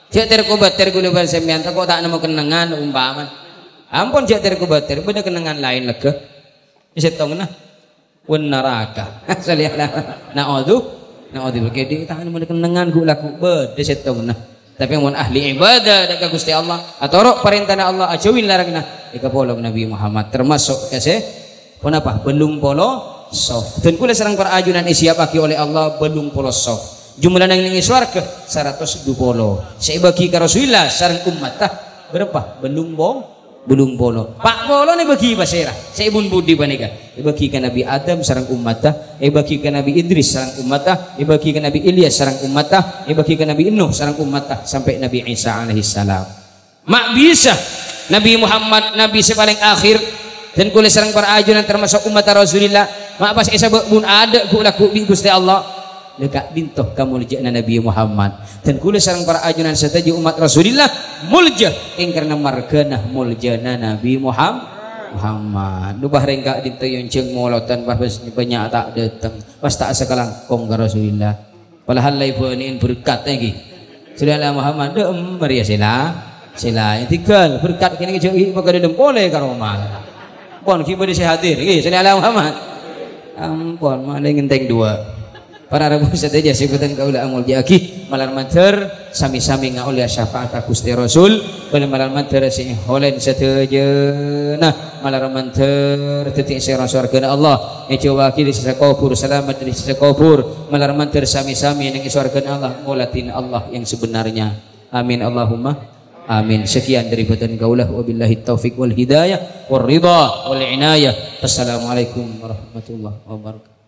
cek terkubat terguluban semian tak tak nemu kenangan umpaman ampun cek terkubat beda kenangan lain lega setong nah wan neraka sallallahu na'udzu kedi tak nemu kenangan gula ku beda setong nah tapi mun ahli ibadah dekat Gusti Allah atau rok perintahna Allah ajauin larangna ika polong Nabi Muhammad termasuk kase kenapa belum polo sof dan kula sareng para ajunan isiapaki oleh Allah belum polo sof jumlah nang ning swarga 120 saya bagi ka Rasulullah sareng umat berapa belum bulung polo pak polo ni bagi basera saya ibun budi panika bagi ke Nabi Adam sarang umatah bagi ke Nabi Idris sarang umatah bagi ke Nabi Ilyas sarang umatah bagi ke Nabi Nuh sarang umatah sampai Nabi Isa alaihi salam mak bisa Nabi Muhammad Nabi sepaling akhir dan kulis sarang para ajunan termasuk umat Rasulullah mak pas Isa bun ada ku laku bi Gusti Allah dekat dintoh kamu lijana Nabi Muhammad dan kulis sarang para ajunan sataji umat Rasulullah mulja ing karena marganah muljana Nabi Muhammad nubah rengka dintoh yang ceng molotan pas banyak tak datang pas tak sekalang kong Rasulullah padahal lai puaniin berkat lagi Saudara Muhammad Maria sila yang tinggal berkat kini kejauhi maka dia boleh karomah pon kita bisa hadir Saudara Muhammad ampun mana ngenteng dua para rabu saja sebutan kaula amul jaki malar mater sami-sami ngaulia syafaat Gusti Rasul bala malar mater sing holen satejeuna malar mater titik sira surga Allah coba kili sisa kubur selamat dari sisa kubur malar mater sami-sami ning surga Allah mulatin Allah yang sebenarnya amin Allahumma amin sekian dari badan kaulah wabillahi taufik wal hidayah wal ridha wal inayah assalamualaikum warahmatullahi wabarakatuh